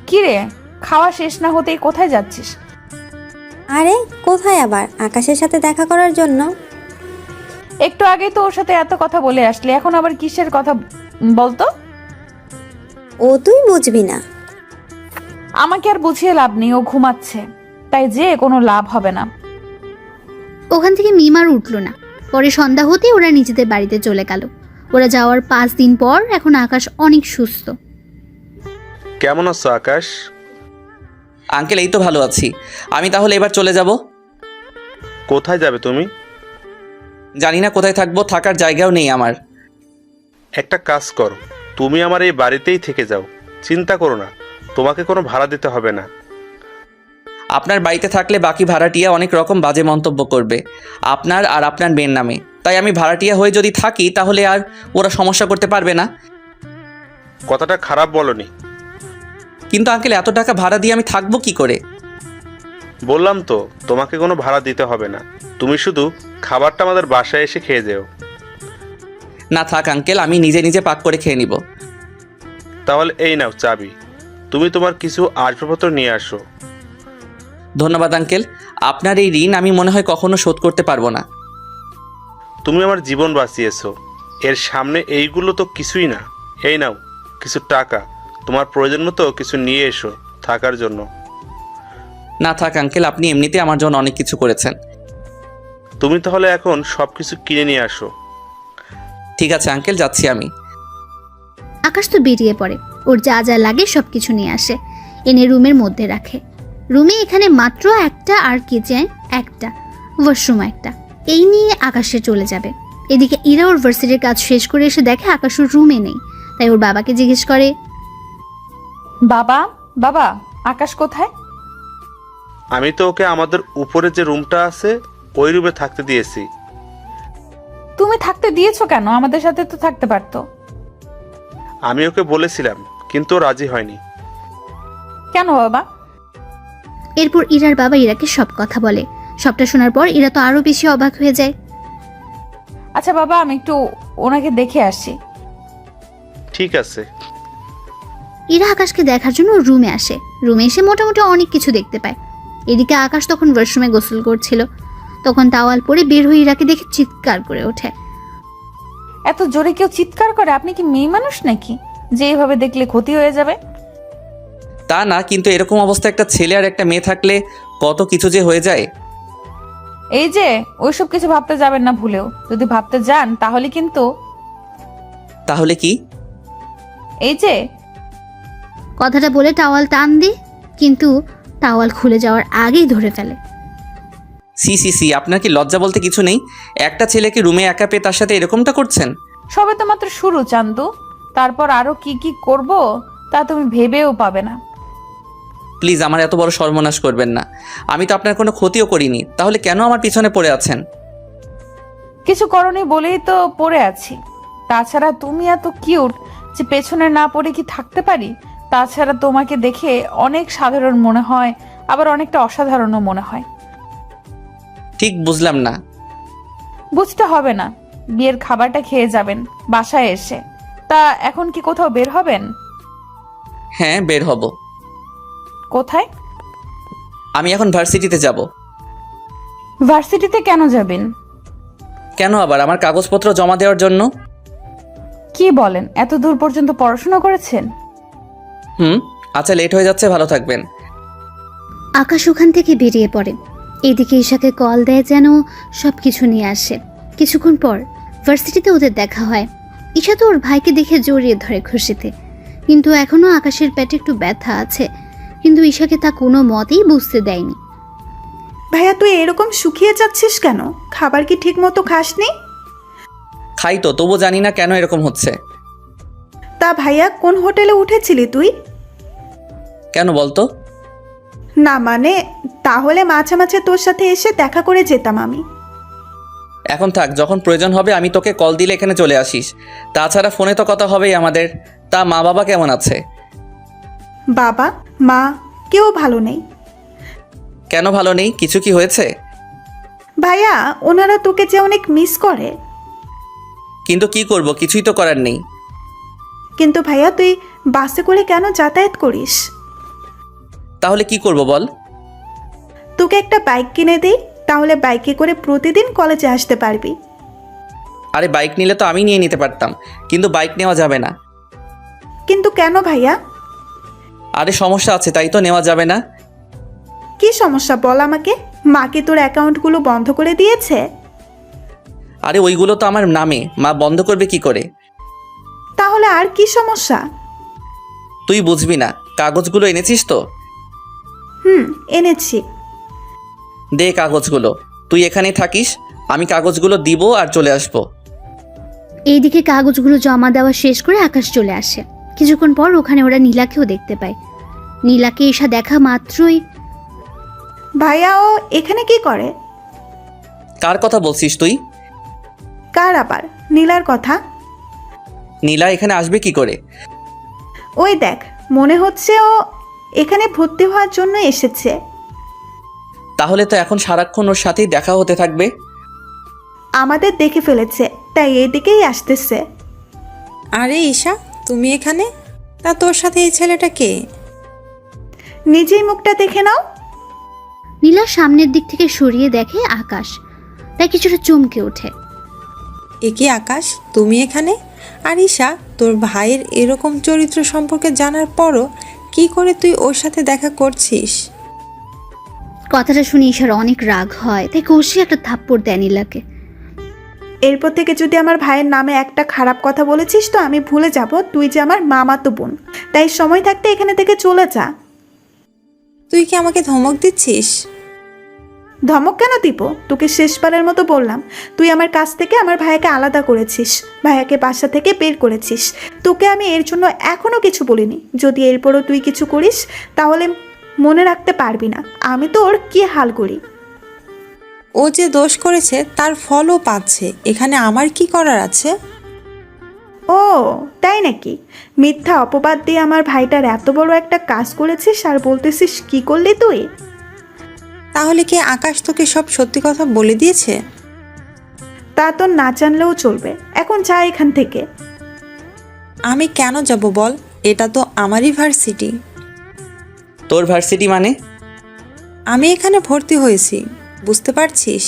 কি রে, খাওয়া শেষ না হতেই কোথায় যাচ্ছিস? আরে কোথায় আবার? আকাশের সাথে দেখা করার জন্য? একটু আগেই তো ওর সাথে এত কথা বলে আসলে, এখন আবার কিসের কথা বলতো? ও তুই বুঝবি না। আমাকে আর বুঝিয়ে লাভ নেই, ও ঘুমাচ্ছে, তাই যে কোনো লাভ হবে না। ওখান থেকে মিম আর উঠল না। পরে সন্ধ্যা হতে ওরা নিজেদের বাড়িতে চলে গেল। ওরা যাওয়ার 5 দিন পর এখন আকাশ অনেক সুস্থ। কেমন আছো আকাশ? আঙ্কেল এই তো ভালো আছি। আমি তাহলে এবার চলে যাব। কোথায় যাবে তুমি? জানি না কোথায় থাকবো, থাকার জায়গাও নেই আমার। একটা কাজ করো, তুমি আমার এই বাড়িতেই থেকে যাও। চিন্তা করো না, তোমাকে কোনো ভাড়া দিতে হবে না। আপনার বাড়িতে থাকলে বাকি ভাড়াটিয়া অনেক রকম বাজে মন্তব্য করবে আপনার আর আপনার মেয়ের নামে, তাই আমি ভাড়াটিয়া হয়ে যদি থাকি তাহলে আর ওরা সমস্যা করতে পারবে না। কথাটা খারাপ বলনি। কিন্তু আঙ্কেল এত টাকা ভাড়া দিয়ে আমি থাকবো কি করে? বললাম তো তোমাকে কোনো ভাড়া দিতে হবে না, তুমি শুধু খাবারটা আমাদের বাসায় এসে খেয়ে যেও। না থাক আঙ্কেল, আমি নিজে নিজে পাক করে খেয়ে নিব। তাহলে এই নাও চাবি, তুমি তোমার কিছু আসবাবপত্র নিয়ে আসো। ধন্যবাদ আঙ্কেল, আপনার এই ঋণ আমি মনে হয় কখনো শোধ করতে পারবো না। তুমি আমার জীবন বাঁচিয়েছো, এর সামনে এইগুলো তো কিছুই না। এই নাও কিছু টাকা, তোমার প্রয়োজন মতো কিছু নিয়ে এসো থাকার জন্য। না থাক আঙ্কেল, আপনি এমনিতে আমার জন্য অনেক কিছু করেছেন। তুমি তাহলে এখন সব কিছু কিনে নিয়ে আসো। ঠিক আছে আঙ্কেল, যাচ্ছি আমি। আকাশ তো বেরিয়ে পড়ে। ওর যা যা লাগে সব কিছু নিয়ে আসে, এনে রুমের মধ্যে রাখে। রুমে এখানে মাত্র একটা, আর কিচেন একটা, ওয়াশরুম একটা। এই নিয়ে আকাশে চলে যাবে। এদিকে ইরা ওর ভার্সিটির কাজ শেষ করে এসে দেখে আকাশ ওর রুমে নেই। তাই ওর বাবাকে জিজ্ঞেস করে, বাবা বাবা, আকাশ কোথায়? আমি তো ওকে আমাদের উপরে যে রুমটা আছে ওই রুমে থাকতে দিয়েছি। তুমি থাকতে দিয়েছো কেন? আমাদের সাথে তো থাকতে পারতো। আমি ওকে বলেছিলাম কিন্তু ও রাজি হয়নি। কেন বাবা? এরপর ইরার বাবা ইরাকে সব কথা বলে। সবটা শোনার পর ইরা তো আরো বেশি অবাক হয়ে যায়। আচ্ছা বাবা, আমি একটু ওনাকে দেখে আসি। ঠিক আছে। ইরা আকাশকে দেখার জন্য ওর রুমে আসে। রুমে এসে মোটামুটি অনেক কিছু দেখতে পায়। এদিকে আকাশ তখন ওয়াশরুমে গোসল করছিল। তখন তাওয়াল পরে বের হয়ে ইরাকে দেখে চিৎকার করে ওঠে। এত জোরে কেউ চিৎকার করে? আপনি কি মেয়ে মানুষ নাকি যে এইভাবে দেখলে ক্ষতি হয়ে যাবে? তা না, কিন্তু এরকম অবস্থা একটা ছেলে আর একটা মেয়ে থাকলে কত কিছু যে হয়ে যায়। এই যে ওইসব কিছু ভাবতে যাবেন না ভুলেও। যদি ভাবতে যান তাহলে কিন্তু তাহলে কি? এই যে কথাটা বলে টাওয়াল টান দি, কিন্তু টাওয়াল খুলে যাওয়ার আগেই ধরে ফেলে। সি সি সি, আপনার কি লজ্জা বলতে কিছু নেই? একটা ছেলেকে রুমে একা পেয়ে তার সাথে এরকমটা করছেন? সবে তো মাত্র শুরু চান্দু, তারপর আরো কি কি করব তা তুমি ভেবেও পাবে না। প্লিজ আমার এত বড় সর্বনাশ করবেন না। আমি তো আপনার কোনো ক্ষতিও করিনি, তাহলে কেন আমার পিছনে পড়ে আছেন? কিছু করনি বলেই তো পড়ে আছি। তাছাড়া তুমি এত কিউট যে পেছনে না পড়ে কি থাকতে পারি? তাছাড়া তোমাকে দেখে অনেক সাধারণ মনে হয়, আবার অনেকটা অসাধারণও মনে হয়। ঠিক বুঝলাম না। বুঝতে হবে না, বিয়ের খাবারটা খেয়ে যাবেন বাসায় এসে। তা এখন কি কোথাও বের হবেন? হ্যাঁ, বের হব। কোথায়? আমি এখন ভার্সিটিতে যাব। ভার্সিটিতে কেন যাবেন? কেন আবার? আমার কাগজপত্র জমা দেওয়ার জন্য। কি বলেন? এত দূর পর্যন্ত পড়াশোনা করেছেন? আচ্ছা, লেট হয়ে যাচ্ছে, ভালো থাকবেন। আকাশ ওখান থেকে বেরিয়ে পড়ে। এদিকে ঈশাকে কল দেয় যেন সব কিছু নিয়ে আসে। কিছুক্ষণ পর ভার্সিটিতে ওদের দেখা হয়। ঈশা তো ওর ভাইকে দেখে জড়িয়ে ধরে খুশিতে, কিন্তু এখনো আকাশের পেটে একটু ব্যথা আছে। কিন্তু ঈশাকে তা কোনো মতেই বুঝতে দেয়নি। ভাইয়া তুই এরকম শুকিয়ে যাচ্ছিস কেন? খাবার কি ঠিক মতো খাসনি? খাই তো, তবু জানি না কেন এরকম হচ্ছে। তা ভাইয়া কোন হোটেলে উঠেছিলি তুই? কেন বলতো? না মানে, তাহলে মাঝে মাঝে তোর সাথে এসে দেখা করে যেতাম আমি। এখন থাক, যখন প্রয়োজন হবে আমি তোকে কল দিলে এখানে চলে আসিস। তাছাড়া ফোনে তো কথা হবেই আমাদের। তা মা বাবা কেমন আছে? বাবা মা কেউ ভালো নেই। কেন ভালো নেই? কিছু কি হয়েছে? ভাইয়া ওনারা তোকে যে অনেক মিস করে। কিন্তু কি করব, কিছুই তো করার নেই। কিন্তু ভাইয়া তুই বাসে করে কেন যাতায়াত করিস? তাহলে কি করব বল? তোকে একটা বাইক কিনে দিই, তাহলে বাইকে করে প্রতিদিন কলেজে আসতে পারবি। আরে বাইক নিলে তো আমি নিয়ে নিতে পারতাম, কিন্তু বাইক নেওয়া যাবে না। কিন্তু কেন ভাইয়া? আরে সমস্যা আছে, তাই তো নেওয়া যাবে না। কি সমস্যা বল আমাকে। মা কি তোর অ্যাকাউন্টগুলো বন্ধ করে দিয়েছে? আরে ওইগুলো তো আমার নামে, মা বন্ধ করবে কি করে? তাহলে আর কি সমস্যা? তুই বুঝবি না। কাগজগুলো এনেছিস তো? এনেছি। দে কাগজগুলো। তুই এখানেই থাকিস, আমি কাগজগুলো দিব আর চলে আসবো। এইদিকে কাগজগুলো জমা দেওয়া শেষ করে আকাশ চলে আসে। কিছুক্ষণ পর ওখানে ওরা নীলাকেও দেখতে পায়। নীলাকে ঈশা দেখা মাত্রই, ভাইয়া ও এখানে কি করে? কার কথা বলছিস তুই? কার আবার? নীলার কথা। নীলা এখানে আসবে কি করে? ওই দেখ, মনে হচ্ছে ও এখানে ভর্তি হওয়ার জন্য এসেছে। তাহলে তো এখন সারাক্ষণ ওর সাথেই দেখা হতে থাকবে। আমাদের দেখে ফেলেছে, তাই এদিকেই আসতেছে। আরে ঈশা, তুমি এখানে? তা তোর সাথে এই ছেলেটা কে? নিজেই মুখটা দেখে নাও। নীলা সামনের দিক থেকে সরিয়ে দেখে আকাশ, তাই কিছুটা চমকে ওঠে। এ কি আকাশ, তুমি এখানে? আর ঈশা, তোর ভাইয়ের এরকম চরিত্র সম্পর্কে জানার পরও কি করে তুই ওর সাথে দেখা করছিস? কথাটা শুনে ঈশার অনেক রাগ হয়, তাই কষে একটা থাপ্পড় দেয় নীলাকে। এরপর থেকে যদি আমার ভাইয়ের নামে একটা খারাপ কথা বলেছিস তো আমি ভুলে যাব তুই যে আমার মামাতো বোন। তাই সময় থাকতে এখানে থেকে চলে যা। তুই কি আমাকে ধমক দিচ্ছিস? ধমক কেন দিব? তোকে শেষবারের মতো বললাম, তুই আমার কাছ থেকে আমার ভাইয়াকে আলাদা করেছিস, ভাইয়াকে বাসা থেকে বের করেছিস। তোকে আমি এর জন্য এখনো কিছু বলিনি। যদি এরপরও তুই কিছু করিস তাহলে মনে রাখতে পারবি না আমি তোর কি হাল করি। ও যে দোষ করেছে তার ফলও পাচ্ছে, এখানে আমার কি করার আছে? ও তাই নাকি? মিথ্যা অপবাদ দিয়ে আমার ভাইটার এত বড় একটা কাজ করেছিস আর বলতেছিস কি করলি তুই? তাহলে কি আকাশ তোকে সব সত্যি কথা বলে দিয়েছে? তা তো না জানলেও চলবে, এখন যা এখান থেকে। আমি কেন যাব বল? এটা তো আমারই ভার্সিটি। তোর ভার্সিটি মানে? আমি এখানে ভর্তি হয়েছি, বুঝতে পারছিস?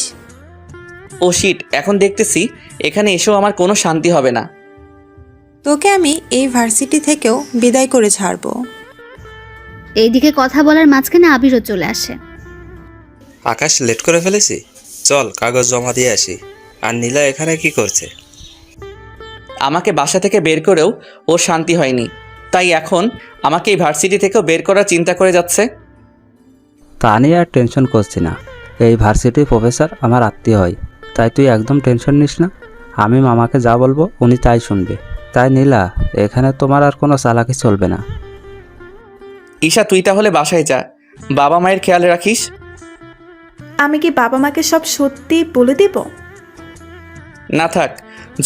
ও শিট, এখন দেখতেছি এখানে এসেও আমার কোনো শান্তি হবে না। তোকে আমি এই ভার্সিটি থেকেও বিদায় করে ছাড়বো। এইদিকে কথা বলার মাঝখানে আবিরও চলে আসে। আকাশ, লেট করে ফেলেছি, চল কাগজ জমা দিয়ে আসি। আর নীলা এখানে কি করছে? আমাকে বাসা থেকে বের করেও ওর শান্তি হয়নি, তাই এখন আমাকে এই ভার্সিটি থেকেও বের করার চিন্তা করে যাচ্ছে। তা নিয়ে আর টেনশন করছি না। এই ভার্সিটির প্রফেসর আমার আত্মীয় হয়, তাই তুই একদম টেনশন নিস না। আমি মামাকে যা বলবো উনি তাই শুনবে। তাই নীলা, এখানে তোমার আর কোনো চালাকি চলবে না। ঈশা, তুই তাহলে বাসায় যা, বাবা মায়ের খেয়াল রাখিস। আমি কি বাবা মাকে সব সত্যি বলে দিব? না থাক,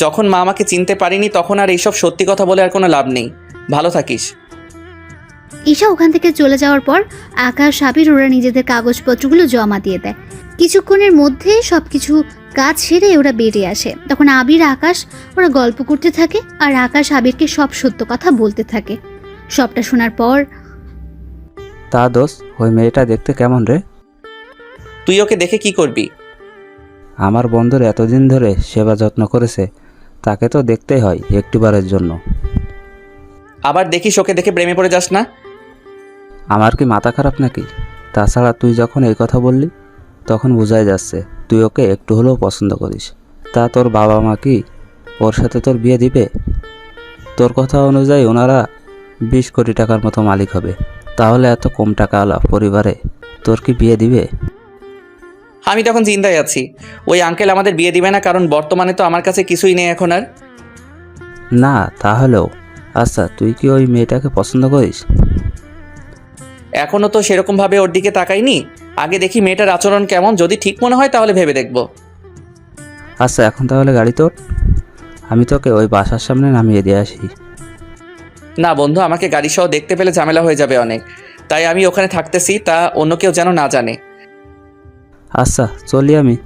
যখন মা আমাকে চিনতে পারিনি তখন আর এইসব সত্যি কথা বলে আর কোনো লাভ নেই। ভালো থাকিস। ঈশা ওখান থেকে চলে যাওয়ার পর আকাশ আবির ওরা নিজেদের কাগজপত্রগুলো জমা দিয়ে দেয়। কিছুক্ষণের মধ্যে সবকিছু কাজ সেরে ওরা বেরিয়ে আসে। তখন আবির আকাশ ওরা গল্প করতে থাকে আর আকাশ আবিরকে সব সত্য কথা বলতে থাকে। সবটা শোনার পর, তা দোষ, ওই মেয়েটা দেখতে কেমন রে? তুই ওকে দেখে কি করবি? আমার বন্ধুর এতদিন ধরে সেবা যত্ন করেছে, তাকে তো দেখতেই হয় একটিবারের জন্য। আবার দেখিস ওকে দেখে প্রেমে পড়ে যাস না। আমার কি মাথা খারাপ নাকি? তাছাড়া তুই যখন এই কথা বললি তখন বোঝাই যাচ্ছে তুই ওকে একটু হলেও পছন্দ করিস। তা তোর বাবা মা কি ওর সাথে তোর বিয়ে দিবে? তোর কথা অনুযায়ী ওনারা 20 কোটি টাকার মতো মালিক হবে, তাহলে এত কম টাকাওয়ালা পরিবারে তোর কি বিয়ে দিবে? আমি তখন চিন্তায় আছি, ওই আঙ্কেল আমাদের বিয়ে দিবে না, কারণ বর্তমানে তো আমার কাছে কিছুই নেই এখন আর। না তাহলেও আচ্ছা, তুই কি ওই মেয়েটাকে পছন্দ করিস? এখনো তো সেরকমভাবে ওর দিকে তাকাইনি, আগে দেখি মেয়েটার আচরণ কেমন, যদি ঠিক মনে হয় তাহলে ভেবে দেখব। আচ্ছা, এখন তাহলে গাড়ি তোর, আমি তোকে ওই বাসার সামনে নামিয়ে দিয়ে আসি। না বন্ধু, আমাকে গাড়ি সহ দেখতে পেলে ঝামেলা হয়ে যাবে অনেক, তাই আমি ওখানে থাকতেছি, তা অন্য কেউ যেন না জানে। আচ্ছা চলি আমি।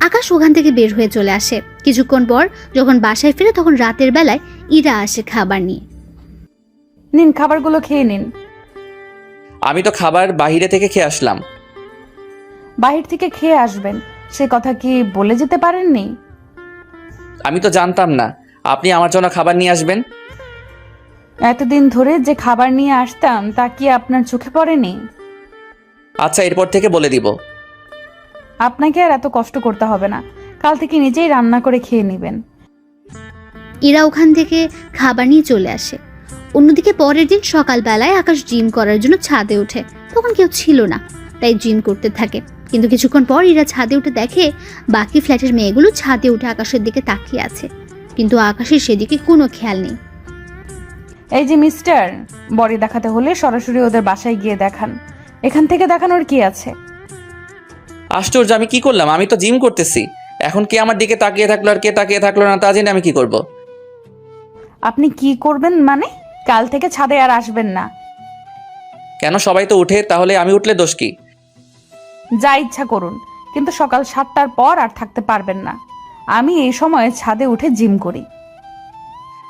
আকাশ ওখান থেকে বের হয়ে চলে আসে। কিছুক্ষণ পর যখন বাসায় ফিরে তখন রাতের বেলায় ইরা আসে খাবার নিয়ে। নিন, খাবারগুলো খেয়ে নিন। আমি তো খাবার বাইরে থেকে খেয়ে আসলাম। বাহির থেকে খেয়ে আসবেন, সে কথা কি বলে যেতে পারেননি? আমি তো জানতাম না আপনি আমার জন্য খাবার নিয়ে আসবেন। এতদিন ধরে যে খাবার নিয়ে আসতাম তা কি আপনার চোখে পড়েনি? আচ্ছা, এরপর থেকে বলে দিব। আপনাকে আর এত কষ্ট করতে হবে না, কাল থেকে নিজেই রান্না করে খেয়ে নেবেন। ইরা ওখান থেকে খাবার নিয়ে চলে আসে। অন্যদিকে পরের দিন সকালবেলায় আকাশ জিম করার জন্য ছাদে ওঠে। তখন কেউ ছিল না, তাই জিম করতে থাকে। কিন্তু কিছুক্ষণ পর ইরা ছাদে উঠে দেখে বাকি ফ্ল্যাটের মেয়েগুলো ছাদে উঠে আকাশের দিকে তাকিয়ে আছে, কিন্তু আকাশের সেদিকে কোনো খেয়াল নেই। এই যে মিস্টার, বডি দেখাতে হলে সরাসরি ওদের বাসায় গিয়ে দেখান, এখান থেকে দেখানোর কি আছে? আশ্চর্য, আমি কি করলাম? আমি তো জিম করতেছি। এখন কে আমার দিকে তাকিয়ে থাকলো আর কে তাকিয়ে থাকলো না তা জেনে আমি কি করব? আপনি কি করবেন মানে? কাল থেকে ছাদে আর আসবেন না। কেন? সবাই তো উঠে, তাহলে আমি উঠলে দোষ কি? যা ইচ্ছা করুন, কিন্তু সকাল 7টার পর আর থাকতে পারবেন না। আমি এই সময়ে ছাদে উঠে জিম করি।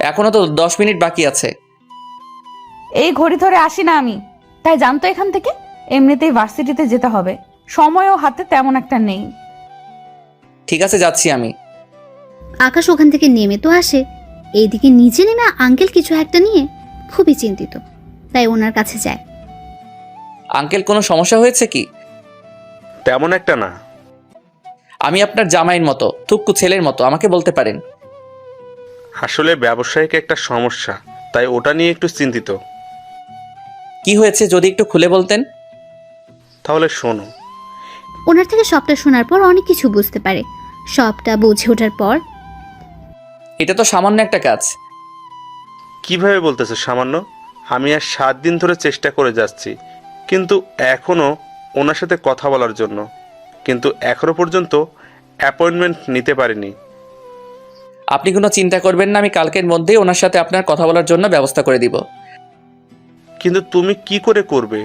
এখনো তো 10 মিনিট বাকি আছে। এই ঘড়ি ধরে আসি না আমি, তাই জানতো এখান থেকে। এমনিতেই ভার্সিটিতে যেতে হবে, সময়ও হাতে তেমন একটা নেই। ঠিক আছে, যাচ্ছি আমি। আকাশ ওখান থেকে নেমে তো আসে, এইদিকে নিচে নেমে আঙ্কেল কিছু একটা নিয়ে খুবই চিন্তিত, তাই ওনার কাছে যায়। আঙ্কেল, কোনো সমস্যা হয়েছে কি? তেমন একটা না। আমি আপনার জামাইয়ের মতো, থুক্কু ছেলের মতো, আমাকে বলতে পারেন। আসলে ব্যবসায়িক একটা সমস্যা, তাই ওটা নিয়ে একটু চিন্তিত। কি হয়েছে যদি একটু খুলে বলতেন? তাহলে শোনো। ওনার থেকে সবটা শোনার পর অনেক কিছু বুঝতে পারে। সবটা বুঝে ওঠার পর, এটা তো সামান্য একটা কাজ। কিভাবে বলতেছো সামান্য? আমি আর 7 দিন ধরে চেষ্টা করে যাচ্ছি, কিন্তু এখনও ওনার সাথে কথা বলার জন্য, কিন্তু এখনো পর্যন্ত অ্যাপয়েন্টমেন্ট নিতে পারিনি। আপনি কোনো চিন্তা করবেন না, আমি কালকের মধ্যেই ওনার সাথে আপনার কথা বলার জন্য ব্যবস্থা করে দিব। কিন্তু তুমি কি করে করবে?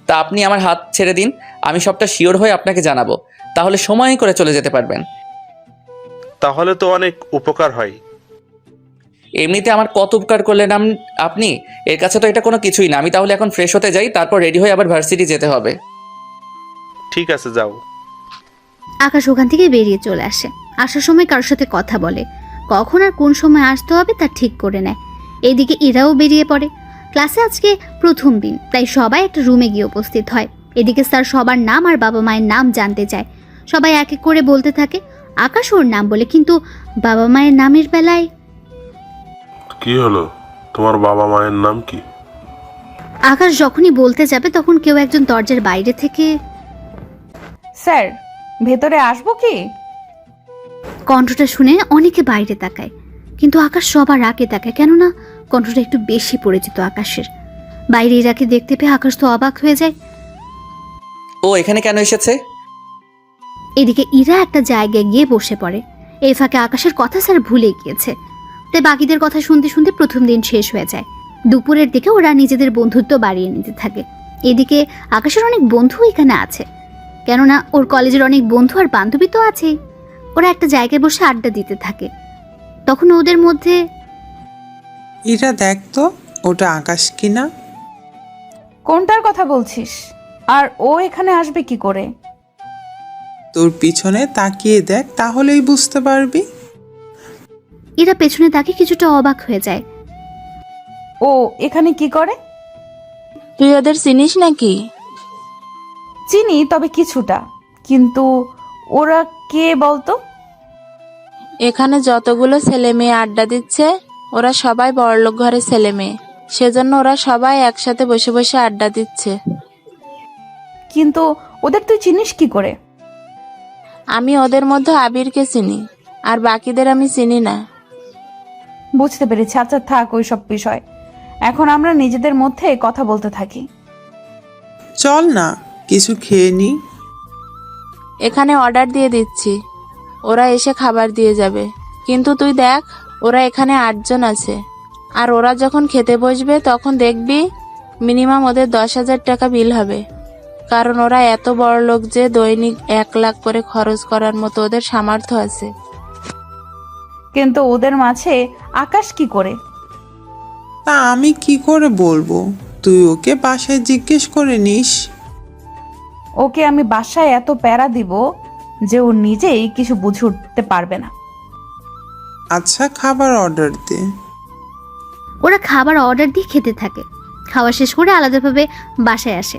তা আপনি আমার হাত ছেড়ে দিন, আমি সবটা শিওর হয়ে আপনাকে জানাবো, তাহলে সময় করে চলে যেতে পারবেন। তাহলে তো অনেক উপকার হয়। এমনিতে আমার কত উপকার করলেন আপনি, এর কাছে তো এটা কোনো কিছুই না। আমি তাহলে এখন ফ্রেশ হতে যাই, তারপর রেডি হয়ে আবার ভার্সিটি যেতে হবে। ঠিক আছে, যাও। আকাশ ওখান থেকে বেরিয়ে চলে আসে। আসার সময় কারোর সাথে কথা বলে, কখন আর কোন সময় আসতে হবে তা ঠিক করে নেয়। এইদিকে ইরাও বেরিয়ে পড়ে। ক্লাসে আজকে প্রথম দিন, তাই সবাই একটা রুমে গিয়ে উপস্থিত হয়। এদিকে স্যার সবার নাম আর বাবা মায়ের নাম জানতে চায়। সবাই এক এক করে বলতে থাকে। আকাশ ওর নাম বলে, কিন্তু বাবা মায়ের নামের বেলায় কি হলো? তোমার বাবা মায়ের নাম কি? আকাশ যখনই বলতে যাবে তখন কেউ একজন দরজার বাইরে থেকে, স্যার, ভেতরে আসবো কি? কণ্ঠটা শুনে অনেকে বাইরে তাকায়, কিন্তু আকাশ সবার আগে তাকায়, কেননা কণ্ঠটা একটু বেশি পরিচিত আকাশের। বাইরে ইরাকে দেখতে পেয়ে আকাশ তো অবাক হয়ে যায়। ও এখানে কেন এসেছে? এদিকে ইরা একটা জায়গায় গিয়ে বসে পড়ে। এই ফাঁকে আকাশের কথা স্যার ভুলে গিয়েছে, তাই বাকিদের কথা শুনতে শুনতে প্রথম দিন শেষ হয়ে যায়। দুপুরের দিকে ওরা নিজেদের বন্ধুত্ব বাড়িয়ে নিতে থাকে। এদিকে আকাশের অনেক বন্ধু এখানে আছে, কেননা ওর কলেজের অনেক বন্ধু আর বান্ধবী তো আছেই। ওরা একটা জায়গায় বসে আড্ডা দিতে থাকে। তখন ওদের মধ্যে, ইরা দেখ তো, ওটা আকাশ কিনা? কোনটার কথা বলছিস? আর ও এখানে আসবে কি করে? তোর পিছনে তাকিয়ে দেখ, তাহলেই বুঝতে পারবি। এরা পেছনে তাকে কিছুটা অবাক হয়ে যায়। ও এখানে কি করে? তুই ওদের চিনিস নাকি? চিনি, তবে কিছুটা। কিন্তু ওরা কে বলতো? এখানে যতগুলো ছেলে মেয়ে আড্ডা দিচ্ছে ওরা সবাই বড়লোক ঘরের ছেলে মেয়ে, সেজন্য ওরা সবাই একসাথে বসে বসে আড্ডা দিচ্ছে। কিন্তু ওদের তুই চিনিস কি করে? আমি ওদের মধ্যে আবিরকে চিনি, আর বাকিদের আমি চিনি না। বুঝতে পেরেছি। আচ্ছা থাক ওই সব বিষয়, এখন আমরা নিজেদের মধ্যে কথা বলতে থাকি। চল না কিছু খেয়ে নি। এখানে অর্ডার দিয়ে দিচ্ছি, ওরা এসে খাবার দিয়ে যাবে। কিন্তু তুই দেখ, ওরা এখানে 8 জন আছে, আর ওরা যখন খেতে বসবে তখন দেখবি মিনিমাম ওদের 10,000 টাকা বিল হবে, কারণ ওরা এত বড় লোক যে দৈনিক 1 লাখ করে খরচ করার মতো ওদের সামর্থ্য আছে। কিন্তু ওদের মাঝে আকাশ কি করে? তা আমি কি করে বলবো? তুই ওকে বাসায় জিজ্ঞেস করে নিস। ওকে আমি বাসায় এত প্যারা দিব যে ও নিজেই কিছু বুঝে উঠতে পারবে না। আচ্ছা, খাবার অর্ডার দে। ওরা খাবার অর্ডার দিয়ে খেতে থাকে। খাওয়া শেষ করে আলাদাভাবে বাসায় আসে।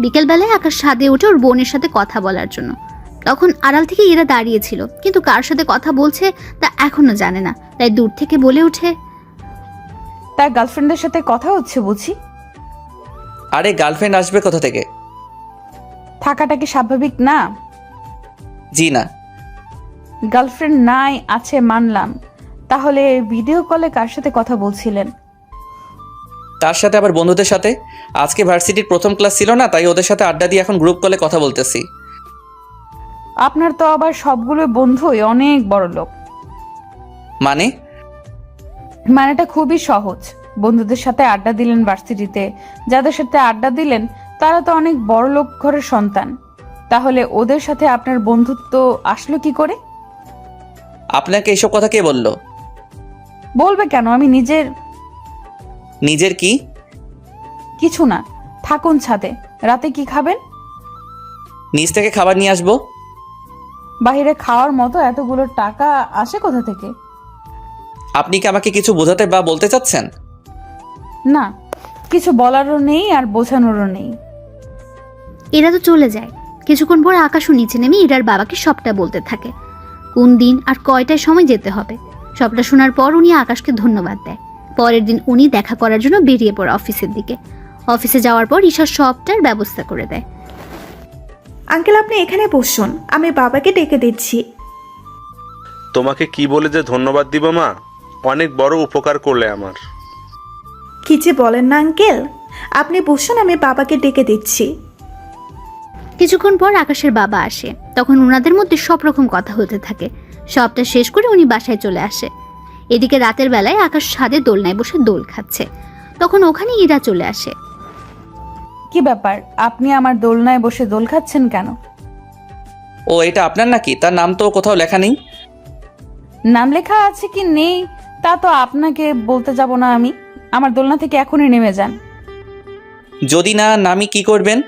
বিকেলবেলায় আকাশ ছাদে উঠে ওর বোনের সাথে কথা বলার জন্য। তখন আড়াল থেকে এরা দাঁড়িয়েছিল, কিন্তু কার সাথে কথা বলছে তা এখনো জানে না। তাই দূর থেকে বলে ওঠে, তার গার্লফ্রেন্ডের সাথে কথা হচ্ছে বুঝি? আরে গার্লফ্রেন্ড আসবে কোথা থেকে? থাকাটা কি স্বাভাবিক না? জি না। গার্লফ্রেন্ড নাই আছে মানলাম, তাহলে ভিডিও কলে কার সাথে কথা বলছিলেন? তার সাথে আবার বন্ধুদের সাথে। আজকে ভার্সিটির প্রথম ক্লাস ছিল না, তাই ওদের সাথে আড্ডা দিয়ে এখন গ্রুপ কলে কথা বলতেছি। আপনার তো আবার সবগুলো বন্ধুই অনেক বড় লোক। মানেটা খুবই সহজ। বন্ধুদের সাথে আড্ডা দিলেন ভার্সিটিতে, যাদের সাথে আড্ডা দিলেন তারা তো অনেক বড় লোক ঘরের সন্তান। তাহলে ওদের সাথে আপনার বন্ধুত্ব আসলো কি করে? আপনাকে এইসব কথা কে বললো? বলবে কেন? আমি নিজের কি? কিছু না, থাকুন ছাদে। রাতে কি খাবেন? নিচ থেকে খাবার নিয়ে আসবো। বাইরে খাওয়ার মতো এতগুলো টাকা আসে কোথা থেকে? আপনি কি আমাকে কিছু বোঝাতে বা বলতে চাচ্ছেন? না, কিছু বলারও নেই আর বোঝানোরও নেই। এরা তো চলে যায়। কিছুক্ষণ পর আকাশও নিচে নেমে ইরার বাবাকে সবটা বলতে থাকে, কোন দিন আর কয়টায় সময় যেতে হবে। সবটা শোনার পর উনি আকাশকে ধন্যবাদ দেয়। পরের দিন উনি দেখা করার জন্য বেরিয়ে পড়ে অফিসের দিকে। অফিসে যাওয়ার পর ঈশা সবটার ব্যবস্থা করে দেয়। আঙ্কেল, আপনি এখানে বসুন, আমি বাবাকে ডেকে দিচ্ছি। তোমাকে কি বলে যে ধন্যবাদ দিব মা? অনেক বড় উপকার করলে আমার। কি যে বলেন না আঙ্কেল, আপনি বসুন, আমি বাবাকে ডেকে দিচ্ছি। কিছুক্ষণ পর আকাশের বাবা আসে। তখন ওনাদের মধ্যে সব রকম কথা হতে থাকে। সবটা শেষ করে উনি বাসায় চলে আসে। এদিকে রাতের বেলায় আকাশ ছাদে দোলনায় বসে দোল খাচ্ছে। তখন ওখানে ইরা চলে আসে। কি ব্যাপার, আপনি আমার দোলনায় বসে দোল খাচ্ছেন কেন? ও এটা আপনার নাকি? তার নাম তো কোথাও লেখা নেই। নাম লেখা আছে কি নেই তা তো আপনাকে বলতে যাব না আমি। আমার দোলনা থেকে এখনই নেমে যান। যদি না নামি কি করবেন?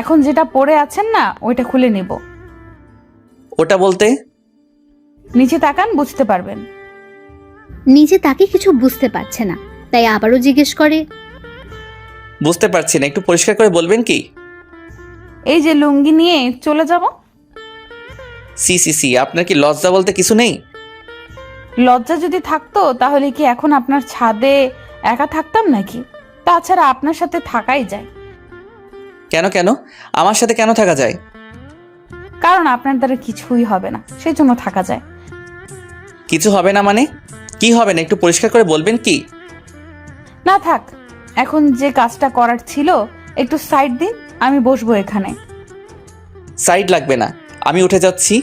এখন যেটা পরে আছেন না ওইটা খুলে নেব। ওটা বলতে? নিচে তাকান, বুঝতে পারবেন। নিজে তাকে কিছু বুঝতে পারছে না, তাই আবারও জিজ্ঞেস করে, বুঝতে পারছি না, একটু পরিষ্কার করে বলবেন কি? এই যে লুঙ্গি নিয়ে চলে যাব। সি আপনার কি লজ্জা বলতে কিছু নেই? লজ্জা যদি থাকতো তাহলে কি এখন আপনার ছাদে একা থাকতাম নাকি? তাছাড়া আপনার সাথে থাকাই যায়। কেন আমার সাথে কেন থাকা যায়? কারণ আপনার দ্বারা কিছুই হবে না, সেই জন্য থাকা যায়। কিছু হবে না মানে? কি হবে না একটু পরিষ্কার করে বলবেন কি? না থাক, এখন যে কাজটা করার ছিল একটু সাইড দিন, আমি বসবো এখানে। সাইড লাগবে না, আমি উঠে যাচ্ছি,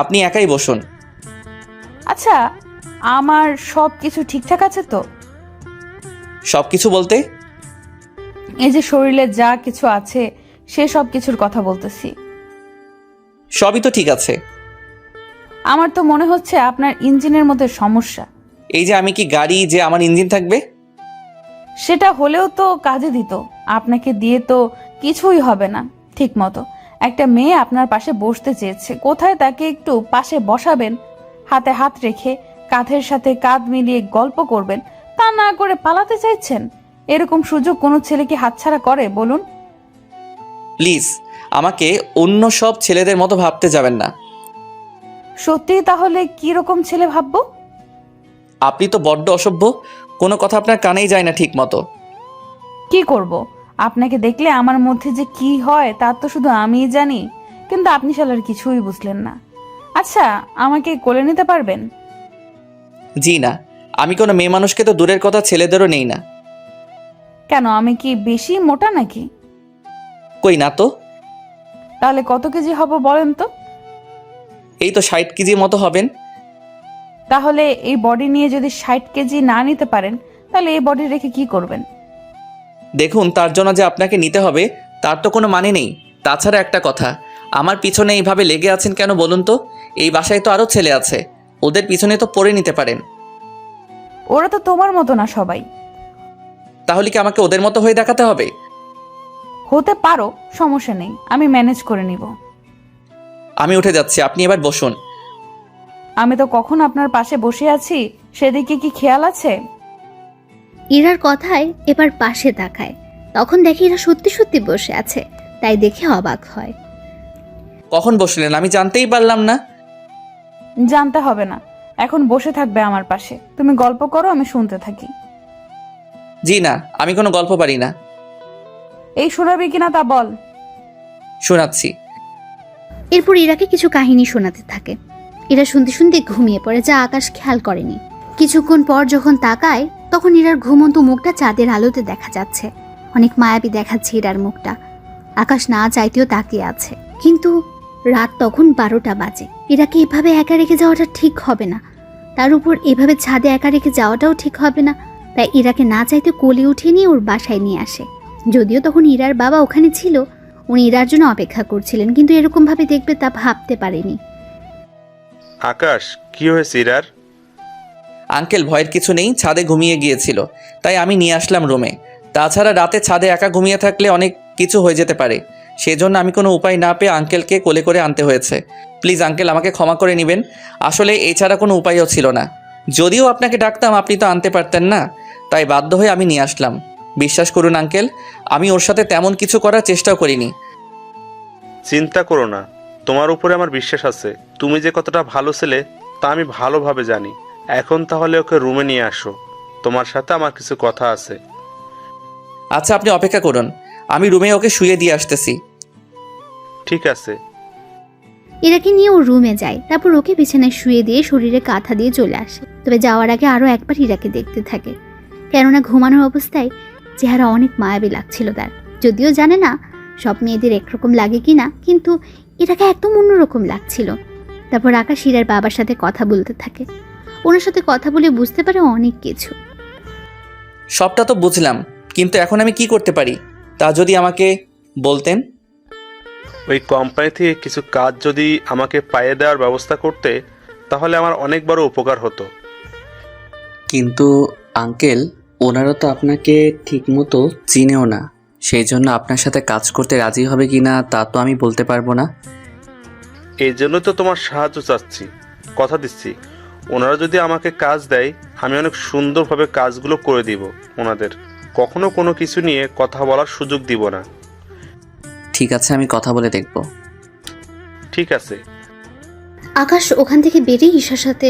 আপনি একাই বসুন। আচ্ছা, আমার সব কিছু ঠিকঠাক আছে তো? সব কিছু বলতে? এই যে শরীরে যা কিছু আছে সে সব কিছুর কথা বলতেছি। সবই তো ঠিক আছে। আমার তো মনে হচ্ছে আপনার ইঞ্জিনের মধ্যে সমস্যা। এই যে আমি কি গাড়ি যে আমার ইঞ্জিন থাকবে? সেটা হলেও তো কাজে দিত। আপনাকে দিয়ে তো কিছুই হবে না ঠিক মতো। একটা মেয়ে আপনার পাশে বসতে চেয়েছে, কোথায় তাকে একটু পাশে বসাবেন, হাতে হাত রেখে কাঁধের সাথে কাঁধ মিলিয়ে গল্প করবেন, তা না করে পালাতে চাইছেন। এরকম সুযোগ কোনো ছেলে কি হাতছাড়া করে বলুন? প্লিজ আমাকে অন্য সব ছেলেদের মতো ভাবতে যাবেন না। সত্যি তাহলে কি রকম ছেলে ভাববো? আপনি তো বড্ড অসভ্য, কোনো কথা আপনার কানেই যায় না ঠিক মতো। কি করব, আপনাকে দেখলে আমার মধ্যে যে কি হয় তা তো শুধু আমিই জানি, কিন্তু আপনি শালার কিছুই বুঝলেন না। আচ্ছা, আমাকে কোলে নিতে পারবেন? জি না, আমি কোনো মেয়ে মানুষকে তো দূরের কথা ছেলেদেরও নেই না। কেন, আমি কি বেশি মোটা নাকি? কই না তো। তাহলে কত কেজি হব বলেন তো? এই তো 60 কেজির মতো হবেন। তাহলে এই বডি নিয়ে যদি 60 কেজি না নিতে পারেন তাহলে এই বডি রেখে কি করবেন? দেখুন, তার জন্য যে আপনাকে নিতে হবে তার তো কোনো মানে নেই। তাছাড়া একটা কথা, আমার পিছনে এইভাবে লেগে আছেন কেন বলুন তো? এই বাসায় তো আরও ছেলে আছে, ওদের পিছনে তো পড়ে নিতে পারেন। ওরা তো তোমার মতো না সবাই। তাহলে কি আমাকে ওদের মতো হয়ে দেখাতে হবে? হতে পারো, সমস্যা নেই, আমি ম্যানেজ করে নিব। আমি উঠে যাচ্ছি, আপনি এবার বসুন। আমি তো কখন আপনার পাশে বসে আছি, সেদিকে কি খেয়াল আছে? ইরার কথায় এবার পাশে তাকায়, তখন দেখে ইরা সত্যি সত্যি বসে আছে, তাই দেখে অবাক হয়। কখন বসলেন আমি জানতেই পারলাম না। জানতে হবে না, এখন বসে থাকবে আমার পাশে। তুমি গল্প করো, আমি শুনতে থাকি। জি না, আমি কোনো গল্প পারি না। এই শোনাবি কিনা তা বল। শোনাচ্ছি। এরপর ইরাকে কিছু কাহিনী শোনাতে থাকে। ইরা শুনতে শুনতে ঘুমিয়ে পড়ে, যা আকাশ খেয়াল করেনি। কিছুক্ষণ পর যখন তাকায়, তখন ইরার ঘুমন্ত মুখটা চাঁদের আলোতে দেখা যাচ্ছে। অনেক মায়াবী দেখাচ্ছে ইরার মুখটা। আকাশ না চাইতেও তাকিয়ে আছে, কিন্তু রাত তখন 12টা বাজে। ইরাকে এভাবে একা রেখে যাওয়াটা ঠিক হবে না, তার উপর এভাবে ছাদে একা রেখে যাওয়াটাও ঠিক হবে না। তাই ইরাকে না চাইতে কোলে উঠিয়ে নিয়ে ওর বাসায় নিয়ে আসে। যদিও তখন ইরার বাবা ওখানে ছিল, উনি ইরার জন্য অপেক্ষা করছিলেন, কিন্তু এরকম ভাবে দেখবে তা ভাবতে পারেনি। আকাশ, কি হয়েছে ইরার? আঙ্কেল, ভয়ের কিছু নেই, ছাদে ঘুমিয়ে গিয়েছিল, তাই আমি নিয়ে আসলাম রুমে। তাছাড়া রাতে ছাদে একা ঘুমিয়ে থাকলে অনেক কিছু হয়ে যেতে পারে, সেজন্য আমি কোনো উপায় না পেয়ে আঙ্কেলকে কোলে করে আনতে হয়েছে। প্লিজ আঙ্কেল, আমাকে ক্ষমা করে নেবেন, আসলে এছাড়া কোনো উপায়ও ছিল না। যদিও আপনাকে ডাকতাম, আপনি তো আনতে পারতেন না, তাই বাধ্য হয়ে আমি নিয়ে আসলাম। বিশ্বাস করুন আঙ্কেল, আমি ওর সাথে তেমন কিছু করার চেষ্টাও করিনি। চিন্তা করো না, তোমার উপরে আমার বিশ্বাস আছে। তুমি যে কতটা ভালো ছেলে তা আমি ভালোভাবে জানি। এখন তাহলে ওকে রুমে নিয়ে আসো, তোমার সাথে আমার কিছু কথা আছে। আচ্ছা, আপনি অপেক্ষা করুন, আমি রুমে ওকে শুয়ে দিয়ে আসতেছি। ঠিক আছে। ইরাকে নিয়ে ও রুমে যায়, তারপর ওকে বিছানায় শুয়ে দিয়ে শরীরে কাঁথা দিয়ে চলে আসে। তবে যাওয়ার আগে আরও একবার ইরাকে দেখতে থাকে, কেননা ঘুমানোর অবস্থায় চেহারা অনেক মায়াবী লাগছিল তার। যদিও জানে না সব মেয়েদের একরকম লাগে কিনা, কিন্তু ইরাকে একদম অন্যরকম লাগছিল। তারপর আকাশ ইরার বাবার সাথে কথা বলতে থাকে। ওনার সাথে কথা বলে বুঝতে পারে অনেক কিছু। সবটা তো বুঝলাম, কিন্তু এখন আমি কি করতে পারি তা যদি আমাকে বলতেন। ওই কোম্পানি থেকে কিছু কাজ যদি আমাকে পাইয়ে দেওয়ার ব্যবস্থা করতে, তাহলে আমার অনেক বড় উপকার হতো। কিন্তু আঙ্কেল, ওনারা তো আপনাকে ঠিকমতো চিনেও না, সেই জন্য আপনার সাথে কাজ করতে রাজি হবে কি না তা তো আমি বলতে পারবো না। এই জন্য তো তোমার সাহায্য চাচ্ছি। কথা দিচ্ছি, ওনারা যদি আমাকে কাজ দেয়, আমি অনেক সুন্দরভাবে কাজগুলো করে দিব ওনাদের। কখনো কোনো কিছু নিয়ে কথা বলার সুযোগ দিব না। ঠিক আছে, আমি কথা বলে দেখব। ঠিক আছে। আকাশ ওখান থেকে বেরিয়ে ঈশার সাথে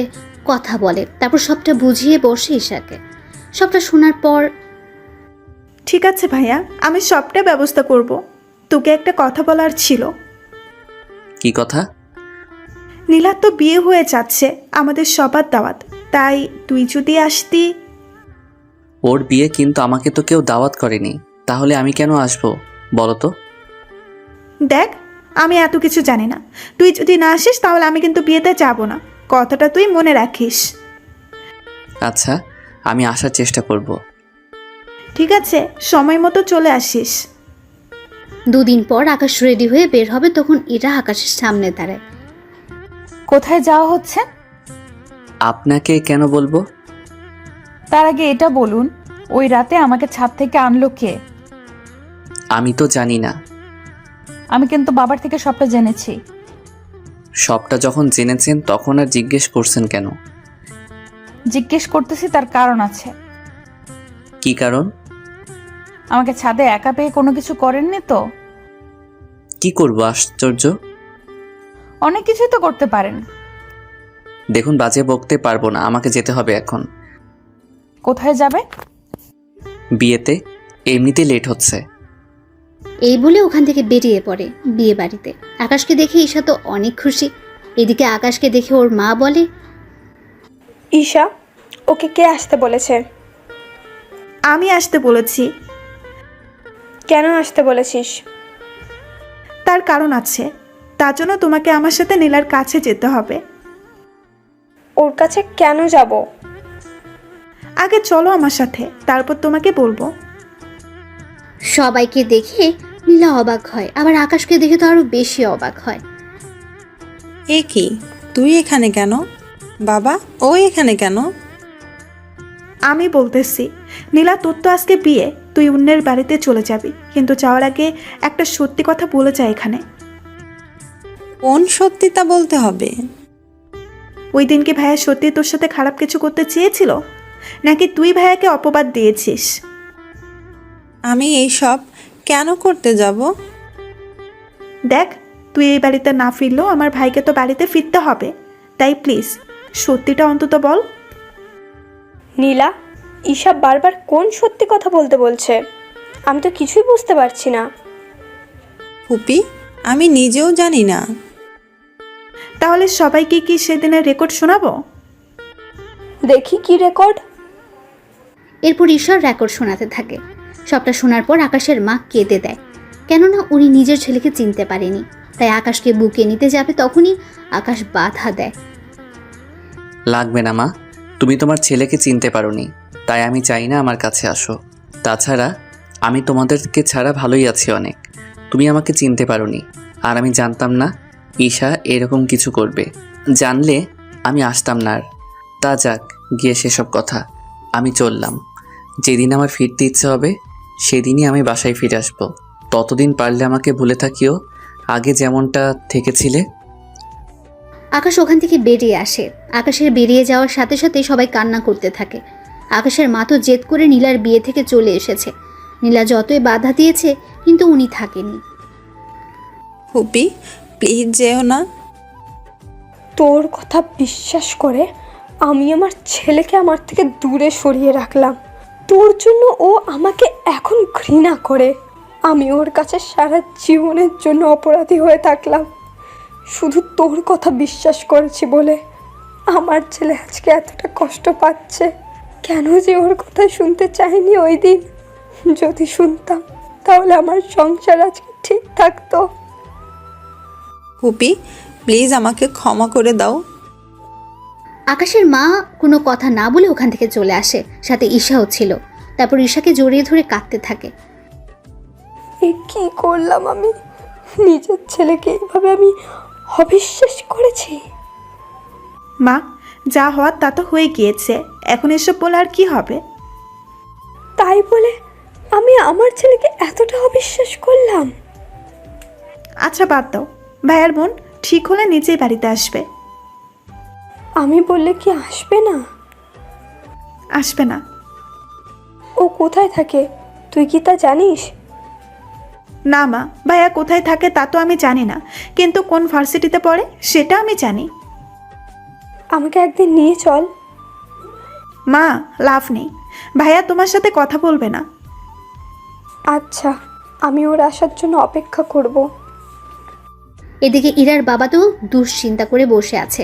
কথা বলে, তারপর সবটা বুঝিয়ে বসে ঈশাকে। সবটা শোনার পর, ঠিক আছে ভাইয়া, আমি সবটা ব্যবস্থা করব। তোকে একটা কথা বলার ছিল। কি কথা? নীলার তো বিয়ে হয়ে যাচ্ছে, আমাদের সবার দাওয়াত, তাই তুই যদি আসতি। ওর বিয়ে, কিন্তু আমাকে তো কেউ দাওয়াত করেনি, তাহলে আমি কেন আসবো বলো তো? দেখ, আমি এত কিছু জানি না। তুই যদি না আসিস তাহলে আমি কিন্তু বিয়েতে যাব না, কথাটা তুই মনে রাখিস। আচ্ছা, আমি আসার চেষ্টা করব। ঠিক আছে, সময় মতো চলে আসিস। 2 দিন পর আকাশ রেডি হয়ে বের হবে, তখন ইরা আকাশের সামনে দাঁড়ায়। কোথায় যাওয়া হচ্ছে? আপনাকে কেন বলবো? তার আগে এটা বলুন, ওই রাতে আমাকে ছাদ থেকে আনলো কে? আমি তো জানি না। আমি কিন্তু বাবার থেকে সবটা জেনেছি। সবটা যখন জেনেছেন তখন আর জিজ্ঞেস করছেন কেন? জিজ্ঞেস করতেছি, তার কারণ আছে। কি কারণ? আমাকে ছাদে একা পেয়ে কোনো কিছু করেননি তো? কি করব আশ্চর্য? অনেক কিছুই তো করতে পারেন। দেখুন, বাজে বকতে পারবো না, আমাকে যেতে হবে এখন। কোথায় যাবে? বিয়েতে, এমনিতে লেট হচ্ছে। এই বলে ওখান থেকে বেরিয়ে পড়ে বিয়ে বাড়িতে। আকাশকে দেখে ঈশা তো অনেক খুশি। এদিকে আকাশকে দেখে ওর মা বলে, ঈশা, ওকে কে আসতে বলেছে? আমি আসতে বলেছি। কেন আসতে বলেছিস? তার কারণ আছে, তার জন্য তোমাকে আমার সাথে নীলার কাছে যেতে হবে। ওর কাছে কেন যাব? আগে চলো আমার সাথে, তারপর তোমাকে বলবো। সবাইকে দেখে নীলা অবাক হয়, আবার আকাশকে দেখে তো আরো বেশি অবাক হয়। এ কি, তুই এখানে কেন? বাবা, ও এখানে কেন? আমি বলতেছি, নীলা তোর তো আজকে বিয়ে, তুই অন্যের বাড়িতে চলে যাবি, কিন্তু যাওয়ার আগে একটা সত্যি কথা বলে যা এখানে। কোন সত্যি তা বলতে হবে? ওই দিন কি ভাইয়া সত্যি তোর সাথে খারাপ কিছু করতে চেয়েছিল, নাকি তুই ভাইয়াকে অপবাদ দিয়েছিস? আমি এইসব কেন করতে যাব? দেখ, তুই এই বাড়িতে না ফিরলেও আমার ভাইকে তো বাড়িতে ফিরতে হবে, তাই প্লিজ সত্যিটা অন্তত বল। নীলা, ঈশা বারবার কোন সত্যি কথা বলতে বলছে? আমি তো কিছুই বুঝতে পারছি না। ফুপি, আমি নিজেও জানি না। তাহলে সবাইকে কি সেদিনের রেকর্ড শোনাবো? দেখি কি রেকর্ড। এরপর ঈশ্বর রেকর্ড শোনাতে থাকে। সবটা শোনার পর আকাশের মা কেঁদে দেয়, কেননা উনি নিজের ছেলেকে চিনতে পারেনি। তাই আকাশকে বুকে নিতে যাবে, তখনই আকাশ বাধা দেয়। লাগবে না মা, তুমি তোমার ছেলেকে চিনতে পারোনি, তাই আমি চাই না আমার কাছে আসো। তাছাড়া আমি তোমাদেরকে ছাড়া ভালোই আছি অনেক। তুমি আমাকে চিনতে পারোনি, আর আমি জানতাম না ঈশা এরকম কিছু করবে। জানলে আমি আসতাম না আর। তা যাক, গিয়ে সেসব কথা। আমি চললাম। যেদিন আমার ফিরতে ইচ্ছে হবে সেদিনই আমি বাসায় ফিরে আসবো। ততদিন পারলে আমাকে ভুলে থাকিও, আগে যেমনটা থেকেছিলে। আকাশ ওখান থেকে বেরিয়ে আসে। আকাশের বেরিয়ে যাওয়ার সাথে সাথে সবাই কান্না করতে থাকে। আকাশের মা তো জেদ করে নীলার বিয়ে থেকে চলে এসেছে। নীলা যতই বাধা দিয়েছে, কিন্তু উনি থাকেনি। ফুপি, প্লিজ যেও না। তোর কথা বিশ্বাস করে আমি আমার ছেলেকে আমার থেকে দূরে সরিয়ে রাখলাম। তোর জন্য ও আমাকে এখন ঘৃণা করে। আমি ওর কাছে সারা জীবনের জন্য অপরাধী হয়ে থাকলাম, শুধু তোর কথা বিশ্বাস করেছি বলে। আমার ছেলে আজকে এতটা কষ্ট পাচ্ছে, কেন যে ওর কথা শুনতে চাইনি ওই দিন। যদি শুনতাম তাহলে আমার সংসার আজকে ঠিক থাকতো। ফুপি, প্লিজ আমাকে ক্ষমা করে দাও। আকাশের মা কোনো কথা না বলে ওখান থেকে চলে আসে, সাথে ঈশাও ছিল। তারপর ঈশাকে জড়িয়ে ধরে কাঁদতে থাকে। এ কি করলাম আমি? নিজের ছেলেকে এইভাবে আমি অবিশ্বাস করেছি। মা, যা হওয়ার তা তো হয়ে গিয়েছে, এখন এসব বলে আর কি হবে? তাই বলে আমি আমার ছেলেকে এতটা অবিশ্বাস করলাম? আচ্ছা বাদ দাও, ভাইয়ার বোন ঠিক হলে নিজেই বাড়িতে আসবে। আমি বললে কি আসবে না? আসবে না। ও কোথায় থাকে তুই কি তা জানিস? না মা, ভাইয়া কোথায় থাকে তা তো আমি জানি না, কিন্তু কোন ভার্সিটিতে পড়ে সেটা আমি জানি। আমাকে একদিন নিয়ে চল। মা, লাভ নেই, ভাইয়া তোমার সাথে কথা বলবে না। আচ্ছা, আমি ওর আসার জন্য অপেক্ষা করব। এদিকে ইরার বাবা তো দুশ্চিন্তা করে বসে আছে।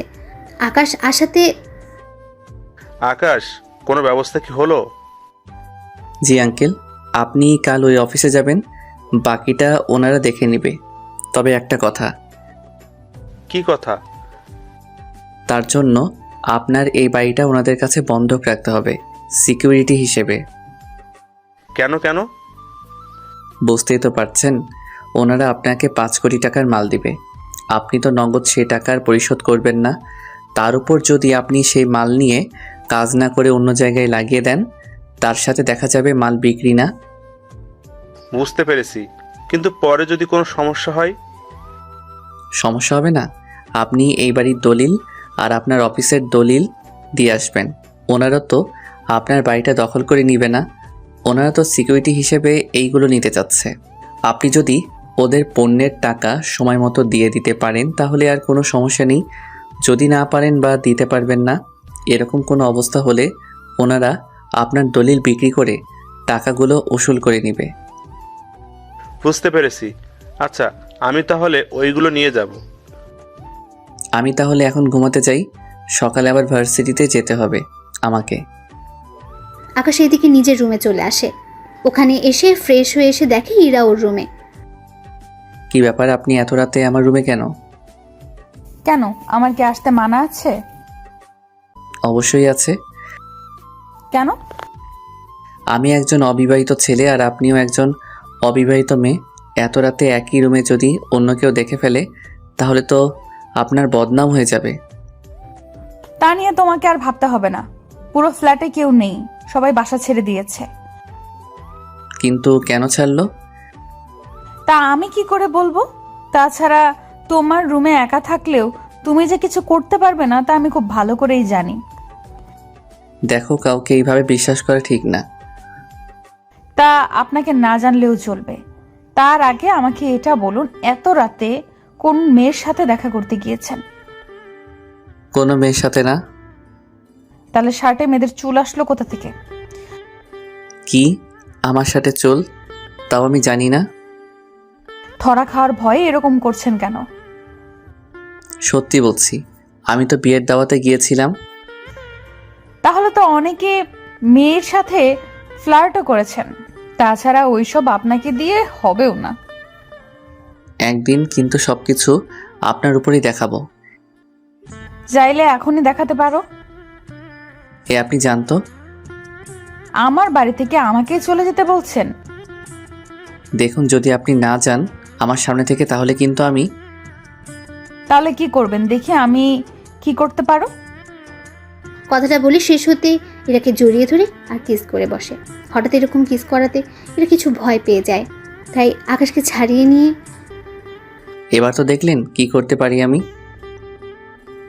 আকাশ আসাতে। আকাশ, কোনো ব্যবস্থা কি হলো? জি আঙ্কেল, আপনি কাল ওই অফিসে যাবেন, বাকিটা ওনারা দেখে নেবে। তবে একটা কথা। কি কথা? তার জন্য আপনার এই বাড়িটা ওনাদের কাছে বন্ধক রাখতে হবে, সিকিউরিটি হিসেবে। কেন কেন? বুঝতেই তো পারছেন, ওনারা আপনাকে 5 কোটি টাকার মাল দিবে। আপনি তো নগদ সে টাকার পরিশোধ করবেন না। তার উপর যদি আপনি সেই মাল নিয়ে কাজ না করে অন্য জায়গায় লাগিয়ে দেন, তার সাথে দেখা যাবে মাল বিক্রি না। বুঝতে পেরেছি, কিন্তু পরে যদি কোনো সমস্যা হয়? সমস্যা হবে না। আপনি এই বাড়ির দলিল আর আপনার অফিসের দলিল দিয়ে আসবেন। ওনারা তো আপনার বাড়িটা দখল করে নিবে না, ওনারা তো সিকিউরিটি হিসেবে এইগুলো নিতে চাচ্ছে। আপনি যদি ওদের পণ্যের টাকা সময় মতো দিয়ে দিতে পারেন তাহলে আর কোনো সমস্যা নেই। যদি না পারেন বা দিতে পারবেন না, এরকম কোনো অবস্থা হলে ওনারা আপনার দলিল বিক্রি করে টাকাগুলো উসুল করে নেবে। বুঝতে পেরেছি। আচ্ছা, আমি তাহলে ওইগুলো নিয়ে যাব। আমি তাহলে এখন ঘুমাতে যাই, সকালে আবার ভার্সিটিতে যেতে হবে আমাকে। আকাশ এদিকে নিজের রুমে চলে আসে। ওখানে এসে ফ্রেশ হয়ে এসে দেখে ইরা ওর রুমে। কি ব্যাপার, আপনি এত রাতে আমার রুমে কেন? কেন, আমার কি আসতে মানা আছে? অবশ্যই আছে। কেন? আমি একজন অবিবাহিত ছেলে আর আপনিও একজন অবিবাহিত মেয়ে। এত রাতে একই রুমে যদি অন্য কেউ দেখে ফেলে তাহলে তো আপনার বদনাম হয়ে যাবে। তা নিয়ে তোমাকে আর ভাবতে হবে না। পুরো ফ্ল্যাটে কেউ নেই, সবাই বাসা ছেড়ে দিয়েছে। কিন্তু কেন ছাড়লো? তা আমি কি করে বলবো? তাছাড়া তোমার রুমে একা থাকলেও তুমি যে কিছু করতে পারবে না তা আমি খুব ভালো করেই জানি। দেখো, কাউকে এইভাবে বিশ্বাস করা ঠিক না। তা আপনাকে না জানলেও চলবে। তার আগে আমাকে এটা বলুন, এত রাতে কোন মেয়ের সাথে দেখা করতে গিয়েছেন? কোনো মেয়ের সাথে না। তাহলে শার্টে মেয়েদের চুল আসলো কোথা থেকে? কি আমার সাথে চুল? তাও আমি জানি না। ধরা খাওয়ার ভয়ে এরকম করছেন কেন? সত্যি বলছি, আমি তো বিয়ের দাওয়াতে গিয়েছিলাম। তাহলে তো অনেকে মেয়ের সাথে ফ্লার্টও করেছেন। তাছাড়া ওইসব আপনাকে দিয়ে হবেও না। একদিন কিন্তু সবকিছু আপনার উপরেই দেখাবো। চাইলে এখনই দেখাতে পারো। এ আপনি জানতো? আমার বাড়ি থেকে আমাকেই চলে যেতে বলছেন? দেখুন, যদি আপনি না যান আমার সামনে থেকে, তাহলে কিন্তু আমি। তাহলে কি করবেন দেখি আমি কি করতে পারো। কথাটা বলে শেষ হতে এরাকে জড়িয়ে ধরে আর কিস করে বসে। হঠাৎ এরকম কিস করাতে এরা কিছু ভয় পেয়ে যায়, তাই আকাশকে ছাড়িয়ে নিয়ে। এবার তো দেখলেন কি করতে পারি আমি।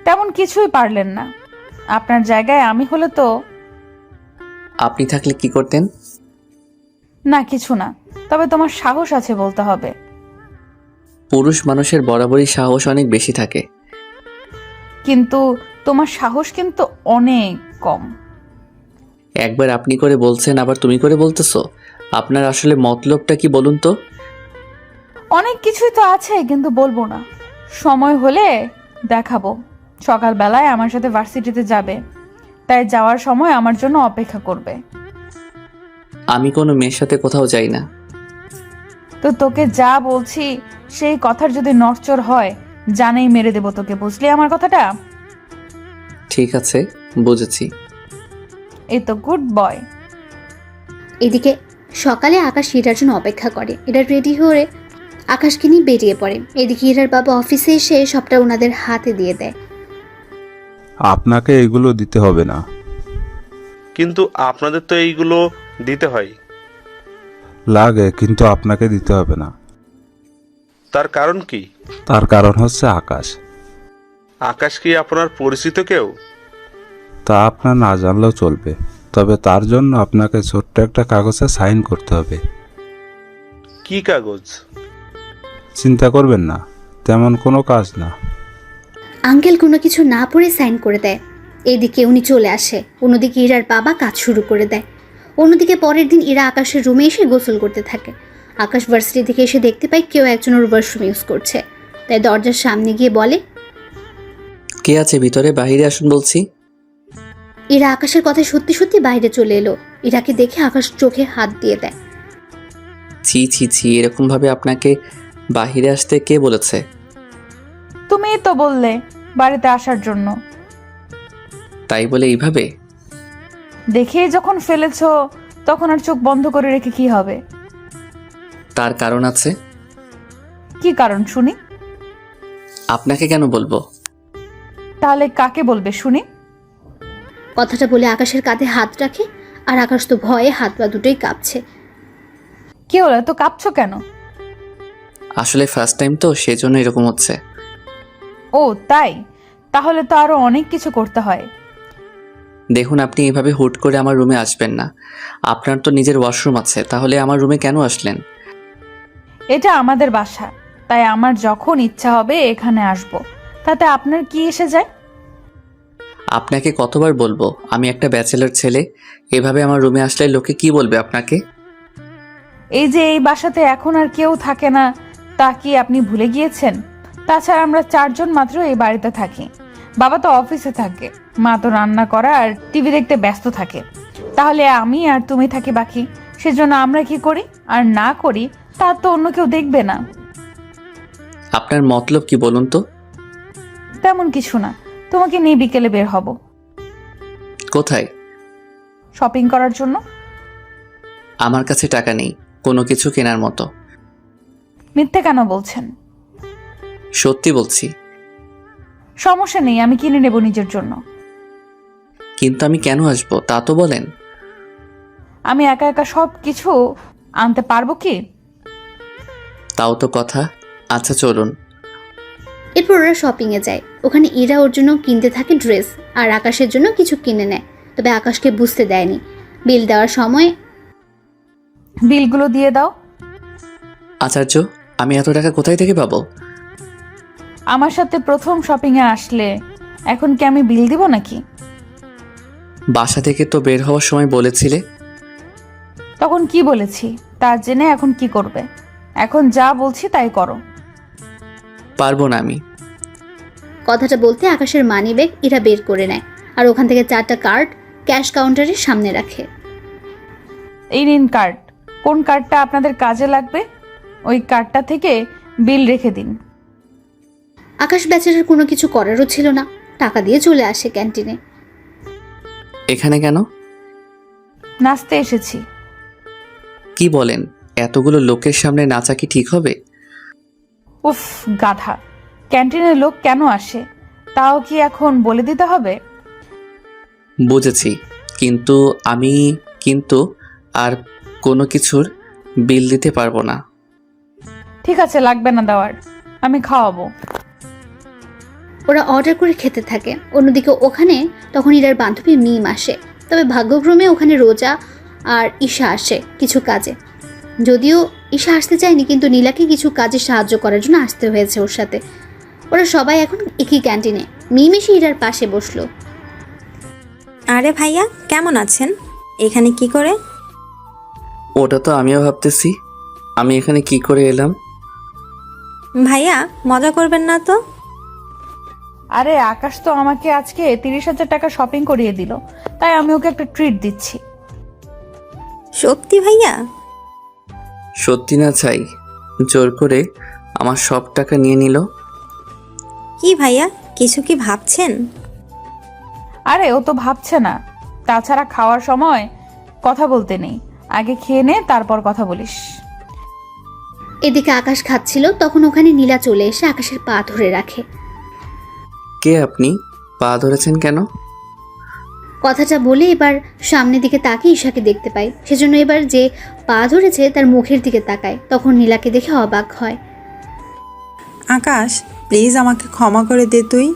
তেমন কিছুই পারলেন না। আপনার জায়গায় আমি হলে তো। আপনি থাকলে কি করতেন? না, কিছু না। তবে তোমার সাহস আছে বলতে হবে। পুরুষ মানুষের বরাবরই সাহস অনেক বেশি থাকে। কিন্তু তোমার সাহস কিন্তু অনেক কম। একবার আপনি করে বলছেন, আবার তুমি করে বলতেছো। আপনার আসলে মতলবটা কি বলুন তো? অনেক কিছুই তো আছে, কিন্তু বলবো না। সময় হলে দেখাবো। সকালবেলায় আমার সাথে ভার্সিটিতে যাবে, তাই যাওয়ার সময় আমার জন্য অপেক্ষা করবে। আমি কোনো মেয়ের সাথে কোথাও যাই না। তো তোকে যা বলছি সেই কথার যদি নড়চড় হয়, জানেই মেরে দেবো তোকে, বুঝলি আমার কথাটা? ঠিক আছে, বুঝেছি। এই তো গুড বয়। এদিকে সকালে আকাশ ইরার জন্য অপেক্ষা করে। এরা রেডি হয়ে আকাশকে নিয়ে বেরিয়ে পড়ে। এদিকে ইরার বাবা অফিসে এসে সবটা ওনাদের হাতে দিয়ে দেয়। আপনাকে এগুলো দিতে হবে না। কিন্তু আপনাদের তো এইগুলো দিতে হয়। লাগে, কিন্তু আপনাকে দিতে হবে না। তার কারণ কি? তার কারণ হচ্ছে আকাশ। আকাশ কি আপনার পরিচিত কেউ? তা আপনার না জানলেও চলবে, তবে তার জন্য আপনাকে ছোট্ট একটা কাগজে সাইন করতে হবে। কি কাগজ? চিন্তা করবেন না, তেমন কোনো কাজ না। আঙ্কেল কোনো কিছু না পড়ে সাইন করে দেয়। এদিকে উনি চলে আসে, অন্যদিকে ইরার বাবা কাজ শুরু করে দেয়। অন্যদিকে পরের দিন ইরা আকাশের রুমে এসে গোসল করতে থাকে। আকাশ ভার্সিটি থেকে এসে দেখতে পায় কেউ একজন ওর ওয়াশরুম ইউজ করছে, তাই দরজার সামনে গিয়ে বলে, কে আছে ভিতরে? বাইরে আসুন বলছি। ইরা আকাশের কথায় সত্যি সত্যি বাইরে চলে এলো। ইরাকে দেখে আকাশ চোখে হাত দিয়ে দেয়। ছি ছি ছি, এরকম ভাবে আপনাকে বাহিরে আসতে কে বলেছে? তুমিই তো বললে বাড়িতে আসার জন্য। তাই বলে এইভাবে? দেখেই যখন ফেলেছো তখন আর চোখ বন্ধ করে রেখে কি হবে? তার কারণ আছে। কি কারণ শুনি? আপনাকে কেন বলবো? তাহলে কাকে বলবে শুনি? কথাটা বলে আকাশের কাঁধে হাত রাখে, আর আকাশ তো ভয়ে হাত পা দুটোই কাঁপছে। কি হলো, তো কাঁপছো কেন? আসলে ফার্স্ট টাইম তো, সেজন্য এরকম হচ্ছে। ও তাই? তাহলে তো আরো অনেক কিছু করতে হয়। দেখুন, আপনি এইভাবে হুট করে আমার রুমে আসবেন না। আপনার তো নিজের ওয়াশরুম আছে, তাহলে আমার রুমে কেন আসলেন? এটা আমাদের বাসা, তাই আমার যখন ইচ্ছা হবে এখানে আসব। তাতে আপনার কি এসে যায়? আপনাকে কতবার বলবো আমি একটা ব্যাচেলর ছেলে। এভাবে আমার রুমে আসলে লোকে কি বলবে আপনাকে? এই যে এই বাসাতে এখন আর কেউ থাকে না, তা কি আপনি ভুলে গিয়েছেন? তাছাড়া আমরা 4 জন মাত্র এই বাড়িতে থাকি। বাবা তো অফিসে থাকে, মা তো রান্না করা আর টিভি দেখতে ব্যস্ত থাকে। তাহলে আমি আর তুমি থাকি বাকি। সেজন্য আমরা কি করি আর না করি তা তো অন্য কেউ দেখবে না। আপনার মতলব কি বলুন তো? তেমন কিছু না, তোমাকে নিয়ে বিকেলে বের হব। কোথায়? শপিং করার জন্য। আমার কাছে টাকা নেই কোনো কিছু কেনার মতো। মিথ্যে কেন বলছেন? সত্যি বলছি। সমস্যা নেই, আমি কিনে নেব নিজের জন্য। কিন্তু আমি কেন আসবো তা তো বলেন। আমি একা একা সব কিছু আনতে পারবো কি? তাও তো কথা। আচ্ছা চলুন। এরপর ওরা শপিংয়ে যায়। ওখানে ইরা ওর জন্য কিনতে থাকে ড্রেস, আর আকাশের জন্য কিছু কিনে নেয়। তবে আকাশকে বুঝতে দেয়নি। বিল দেওয়ার সময় বিলগুলো দিয়ে দাও। আচার্য, আমি এত টাকা কোথায় থেকে পাবো? আমার সাথে প্রথম শপিংয়ে আসলে, এখন কি আমি বিল দিব নাকি? বাসা থেকে তো বের হওয়ার সময় বলেছিলে। তখন কি বলেছি তা জেনে এখন কি করবে? এখন যা বলছি তাই করো। পারবো না আমি। কথাটা বলতে আকাশের মানি ব্যাগ ইরা বের করে নেয়, আর ওখান থেকে 4টা কার্ড ক্যাশ কাউন্টারের সামনে রাখে। এই নিন কার্ড। কোন কার্ডটা আপনাদের কাজে লাগবে ওই কার্ডটা থেকে বিল রেখে দিন। আকাশ বেচারার কোনো কিছু করারও ছিল না, টাকা দিয়ে চলে আসে ক্যান্টিনে। এখানে কেন? নাচতে এসেছি। কি বলেন? এতগুলো লোকের সামনে নাচা কি ঠিক হবে? উফ গাধা, ক্যান্টিনের লোক কেন আসে তাও কি এখন বলে দিতে হবে? বুঝেছি, কিন্তু আমি আর কোনো কিছুর বিল দিতে পারবো না। ঠিক আছে, লাগবে না দেওয়ার, আমি খাওয়াবো। ওরা অর্ডার করে খেতে থাকে। অন্যদিকে ওখানে তখন ইরার বান্ধবী মিম আসে। তবে ভাগ্যক্রমে ওখানে রোজা আর ঈশা আসে কিছু কাজে। যদিও ঈশা আসতে চায়নি, কিন্তু নীলাকে কিছু কাজে সাহায্য করার জন্য আসতে হয়েছে ওর সাথে। ওরা সবাই এখন একই ক্যান্টিনে। মিম এসে ইরার পাশে বসলো। আরে ভাইয়া, কেমন আছেন? এখানে কি করে? ওটা তো আমিও ভাবতেছি, আমি এখানে কি করে এলাম। ভাইয়া, মজা করবেন না তো? আরে আকাশ তো আমাকে আজকে 30,000 টাকা শপিং করিয়ে দিল, তাই আমি ওকে একটা ট্রিট দিচ্ছি। সত্যি ভাইয়া? সত্যি না চাই, জোর করে আমার সব টাকা নিয়ে নিল। কি ভাইয়া, কিছু কি ভাবছেন? আরে ও তো ভাবছে না। তাছাড়া খাওয়ার সময় কথা বলতে নেই, আগে খেয়ে নে তারপর কথা বলিস। এদিকে আকাশ খাচ্ছিল, তখন ওখানে নীলা চলে এসে আকাশের পা ধরে রাখে। কে আপনি? পা ধরেছেন কেন? কথাটা বলে এবার সামনের দিকে তাকিয়ে ঈশাকে দেখতে পায়। সেজন্য এবার যে পা ধরেছে তার মুখের দিকে তাকায়। তখন নীলাকে দেখে অবাক হয়। আকাশ, প্লিজ আমাকে ক্ষমা করে দে তুই।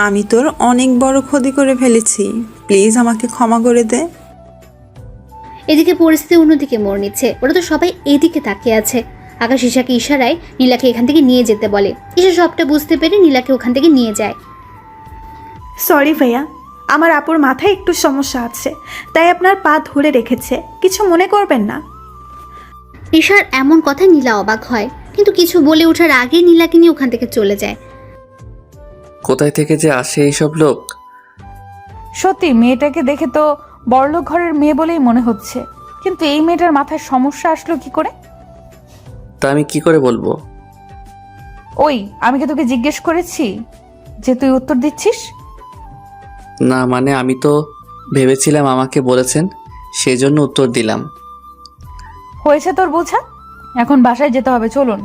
আমি তোর অনেক বড় ক্ষতি করে ফেলেছি, প্লিজ আমাকে ক্ষমা করে দে। এদিকে পরিস্থিতি অন্যদিকে মোড় নিচ্ছে। ওরা তো সবাই এদিকে তাকিয়ে আছে। আকাশ ঈশাকে ইশারায় নীলাকে এখান থেকে নিয়ে যেতে বলে। ঈশা সবটা বুঝতে পেরে নীলাকে ওখান থেকে নিয়ে যায়। সরি ভাইয়া, আমার আপুর মাথায় একটু সমস্যা আছে, তাই আপনার পা ধরে রেখেছে, কিছু মনে করবেন না। ঈশার এমন কথায় নীলা অবাক হয়, কিন্তু কিছু বলে ওঠার আগে নীলাকে নিয়ে ওখান থেকে চলে যায়। কোথায় থেকে যে আসে এইসব লোক। সত্যি মেয়েটাকে দেখে তো বড়লোক ঘরের মেয়ে বলেই মনে হচ্ছে, কিন্তু এই মেয়েটার মাথায় সমস্যা আসলো কি করে? তা আমি কি করে বলবো? ওই আমি কি তোকে জিজ্ঞেস করেছি যে তুই উত্তর দিচ্ছিস? না মানে আমি তো ভেবেছিলাম আমাকে বলেছেন, সেজন্য উত্তর দিলাম। হয়েছে তোর বোঝা, এখন বাসায় যেতে হবে, চলুন।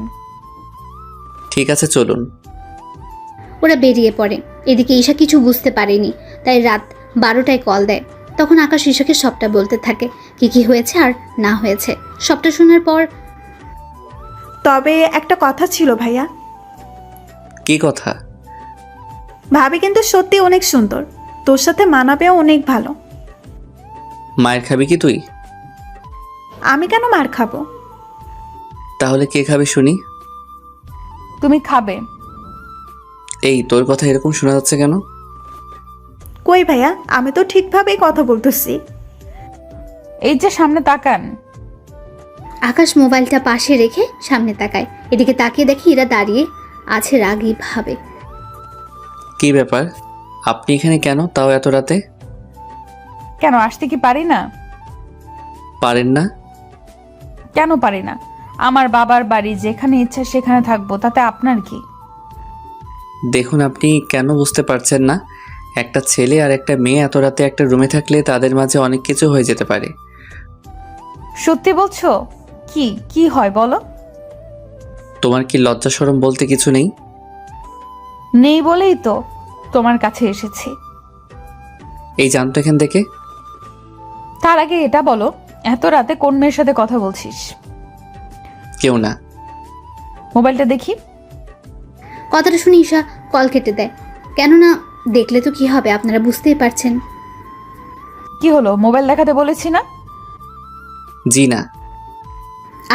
ঠিক আছে চলুন। ওরা বেরিয়ে পড়ে। এদিকে ঈশা কিছু বুঝতে পারেনি, তাই রাত 12টায় কল দেয়। তখন আকাশ ঈশাকে সবটা বলতে থাকে, কি কি হয়েছে আর না হয়েছে। সবটা শোনার পর, তবে একটা কথা ছিল ভাইয়া। কি কথা? ভাবি কিন্তু সত্যি অনেক সুন্দর, তোর সাথে মানাবেও অনেক ভালো। মায়ের খাবি কি তুই? আমি কেন মার খাবো? তাহলে কে খাবে শুনি? তুমি খাবে। এই তোর কথা এরকম শোনা যাচ্ছে কেন? কই ভাইয়া, আমি তো ঠিকভাবেই কথা বলতেছি। এই যে সামনে তাকান। আকাশ মোবাইলটা পাশে রেখে সামনে তাকায়। এদিকে তাকিয়ে দেখে এরা দাঁড়িয়ে আছে রাগী ভাবে। কি ব্যাপার, আপনি এখানে কেন, তাও এত রাতে? কেন আসতে কি পারি না? পারেন না? কেন পারি না? আমার বাবার বাড়ি, যেখানে ইচ্ছা সেখানে থাকবো, তাতে আপনার কি? দেখুন, আপনি কেন বুঝতে পারছেন না? একটা ছেলে আর একটা মেয়ে এত রাতে একটা রুমে থাকলে তাদের মাঝে অনেক কিছু হয়ে যেতে পারে। সত্যি বলছো? কি কি হয় বলো? তোমার কি লজ্জা শরম বলতে কিছু নেই? নেই বলেই তো তোমার কাছে এসেছি। এই জানতো এখান থেকে। তার আগে এটা বলো, এত রাতে কোন মেয়ের সাথে কথা বলছিস? কেউ না। মোবাইলটা দেখি। কথাটা শুনে ঈশা কল কেটে দেয়। কেননা দেখলে তো কি হবে, আপনারা বুঝতেই পারছেন। কি হলো, মোবাইল দেখাতে বলেছি না? জি না।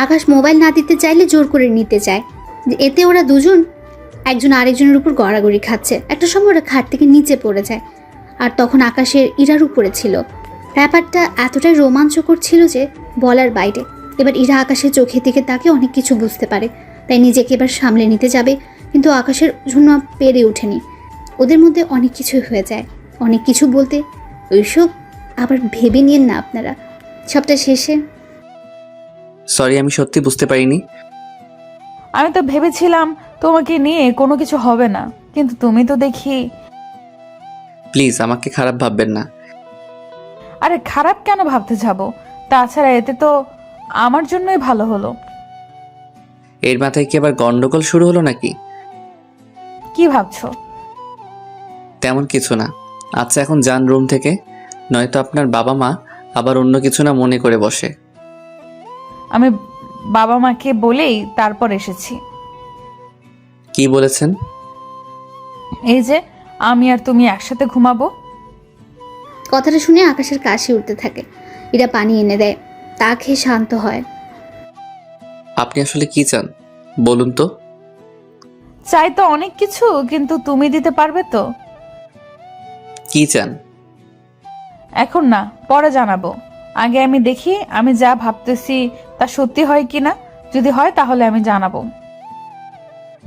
আকাশ মোবাইল না দিতে চাইলে জোর করে নিতে চায়। যে এতে ওরা দুজন একজন আরেকজনের উপর গড়াগড়ি খাচ্ছে। একটা সময় ওরা খাট থেকে নিচে পড়ে যায়। আর তখন আকাশের ইরার উপরে ছিল। ব্যাপারটা এতটাই রোমাঞ্চকর ছিল যে বলার বাইরে। এবার ইরা আকাশের চোখের দিকে তাকে অনেক কিছু বুঝতে পারে, তাই নিজেকে এবার সামলে নিতে যাবে, কিন্তু আকাশের জন্য পেরে ওঠেনি। ওদের মধ্যে অনেক কিছু হয়ে যায়। অনেক কিছু বলতে ওইসব আবার ভেবে নিয়েন না আপনারা। সবটা শেষে সরি, আমি সত্যি বুঝতে পারিনি। আমি তো ভেবেছিলাম তোমাকে নিয়ে কোনো কিছু হবে না, কিন্তু তুমি তো দেখি। প্লিজ আমাকে খারাপ ভাববেন না। আরে খারাপ কেন ভাবতে যাব? তাছাড়া এতে তো আমার জন্যই ভালো হলো। এর মাথায় কি আবার গন্ডগোল শুরু হলো নাকি? কি ভাবছো? তেমন কিছু না। আচ্ছা এখন যান রুম থেকে, নয়তো আপনার বাবা মা আবার অন্য কিছু না মনে করে বসে। আমি বাবা মাকে বলেই তারপর এসেছি। কি বলেছেন? এই যে আমি আর তুমি একসাথে ঘুমাবো। কথাটা শুনে আকাশের কাশি উঠতে থাকে। ইরা পানি এনে দেয়, তা খেয়ে শান্ত হয়। আপনি আসলে কি চান বলুন তো? চাই তো অনেক কিছু, কিন্তু তুমি দিতে পারবে তো? কি চান? এখন না, পরে জানাবো। আগে আমি দেখি আমি যা ভাবতেছি তা সত্যি হয় কিনা। যদি হয় তাহলে আমি জানাবো।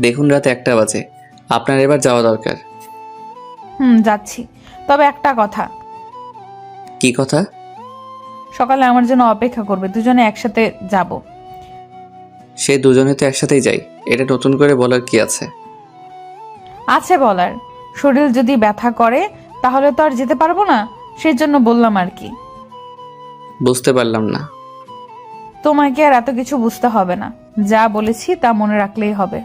দেখুন রাত 1টা বাজে, আপনার এবার যাওয়া দরকার। যাচ্ছি। তবে একটা কথা। কি কথা? সকালে আমার জন্য অপেক্ষা করবে, দুজনে একসাথে যাব। সে দুজনে তো একসাথেই যাই, এটা নতুন করে বলার কি আছে? আছে বলার। শরীর যদি ব্যথা করে তাহলে তো আর যেতে পারবো না, সেজন্য বললাম আর কি। বুঝতে পারলাম না। তোমাকে আর এত কিছু বুঝতে হবে না, যা বলেছি তা মনে রাখলেই হবে।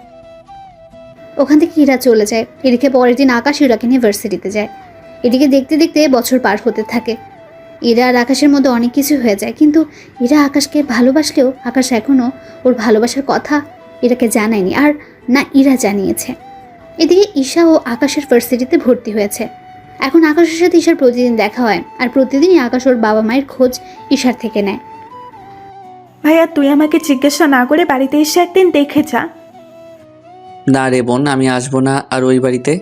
ওখান থেকে ইরা চলে যায়। এদিকে পরের দিন আকাশ ইরাকে নিয়ে ভার্সিটিতে যায়। এদিকে দেখতে দেখতে বছর পার হতে থাকে। ইরা আর আকাশের মধ্যে অনেক কিছু হয়ে যায়, কিন্তু ইরা আকাশকে ভালোবাসলেও আকাশ এখনও ওর ভালোবাসার কথা ইরাকে জানায়নি, আর না ইরা জানিয়েছে। এদিকে ঈশা ও আকাশের ভার্সিটিতে ভর্তি হয়েছে। এখন আকাশের সাথে ঈশার প্রতিদিন দেখা হয়, আর প্রতিদিনই আকাশ ওর বাবা মায়ের খোঁজ ঈশার থেকে নেয়। ভাইয়া তুই আমাকে জিজ্ঞাসা না করে বাড়িতে এসে একদিন দেখে যা। না রে বোন, আমি আসবো না আর ওই বাড়িতে।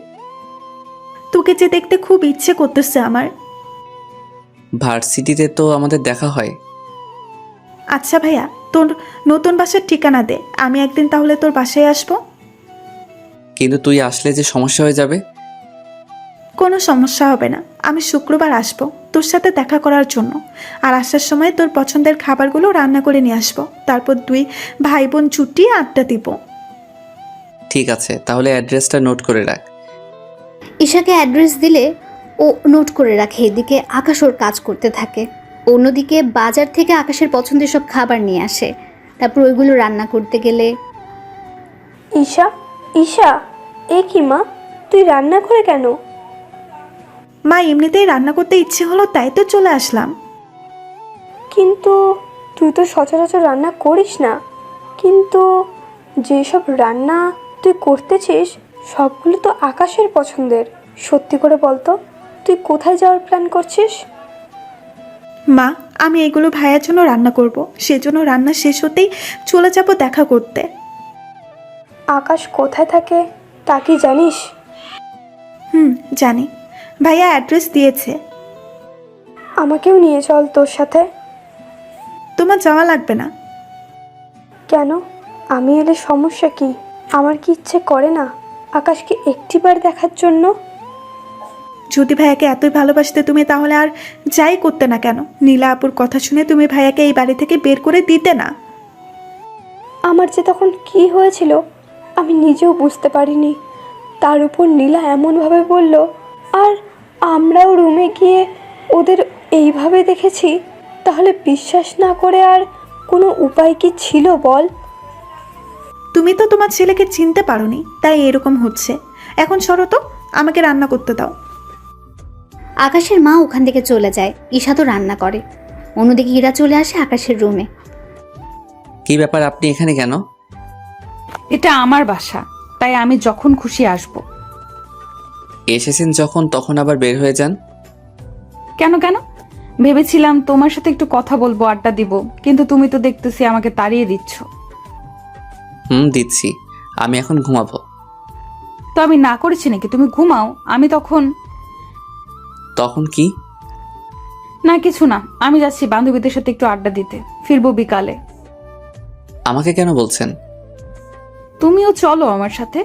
তোকে যে দেখতে খুব ইচ্ছে করতেছে আমার। ভার্সিটিতে তো আমাদের দেখা হয়। আচ্ছা ভাইয়া, তোর নতুন বাসার ঠিকানা দে, আমি একদিন তাহলে তোর বাসায় আসবো। কিন্তু তুই আসলে যে সমস্যা হয়ে যাবে। কোনো সমস্যা হবে না, আমি শুক্রবার আসবো তোর সাথে দেখা করার জন্য। আর আসার সময় তোর পছন্দের খাবারগুলো রান্না করে নিয়ে আসবো। তারপর দুই ভাই বোন ছুটিয়ে আড্ডা দিব। ঠিক আছে, তাহলে অ্যাড্রেসটা নোট করে রাখ। ঈশাকে অ্যাড্রেস দিলে ও নোট করে রাখে। এদিকে আকাশ ওর কাজ করতে থাকে। অন্যদিকে বাজার থেকে আকাশের পছন্দের সব খাবার নিয়ে আসে। তারপর ওইগুলো রান্না করতে গেলে ঈশা, ঈশা, এ কি মা, তুই রান্না করে কেন? মা এমনিতেই রান্না করতে ইচ্ছে হলো, তাই তো চলে আসলাম। কিন্তু তুই তো সচরাচর রান্না করিস না। কিন্তু যেসব রান্না তুই করতেছিস সবগুলো তো আকাশের পছন্দের। সত্যি করে বলতো, তুই কোথায় যাওয়ার প্ল্যান করছিস? মা আমি এগুলো ভাইয়ের জন্য রান্না করব, সেজন্য রান্না শেষ হতেই চলে যাব দেখা করতে। আকাশ কোথায় থাকে তা কি জানিস? জানি, ভাইয়া অ্যাড্রেস দিয়েছে। আমাকেও নিয়ে চল তোর সাথে। তোমার যাওয়া লাগবে না। কেন? আমি এলে সমস্যা কি? আমার কি ইচ্ছে করে না আকাশকে একটিবার দেখার জন্য? যদি ভাইয়াকে এতই ভালোবাসতে তুমি, তাহলে আর যাই করতে না কেন? নীলা আপুর কথা শুনে তুমি ভাইয়াকে এই বাড়ি থেকে বের করে দিতে না। আমার যে তখন কি হয়েছিল আমি নিজেও বুঝতে পারিনি। তার উপর নীলা এমনভাবে বলল, আর আমরাও রুমে গিয়ে ওদের এইভাবে দেখেছি। তাহলে বিশ্বাস না করে আর কোনো উপায় কি ছিল বল? তুমি তো তোমার ছেলেকে চিনতে পারোনি, তাই এরকম হচ্ছে। এখন সরো তো, আমাকে রান্না করতে দাও। আকাশের মা ওখান থেকে চলে যায়। ঈশা তো রান্না করে। অন্যদিকে ইরা চলে আসে আকাশের রুমে। কি ব্যাপার, আপনি এখানে কেন? এটা আমার বাসা, তাই আমি যখন খুশি আসব। এসেছেন যখন, তখন আবার বের হয়ে যান। কেন কেন? ভেবেছিলাম তোমার সাথে একটু কথা বলবো, আড্ডা দিব, কিন্তু তুমি তো দেখতেছি আমাকে তাড়িয়ে দিচ্ছ। দিচ্ছি। আমি এখন ঘুমাবো। তো আমি না করেছি নাকি? তুমি ঘুমাও, আমি তখন কি? না কিছু না, আমি যাচ্ছি বান্ধবীদের সাথে একটু আড্ডা দিতে, ফিরবো বিকালে। আমাকে কেন বলছেন? তুমিও চলো আমার সাথে।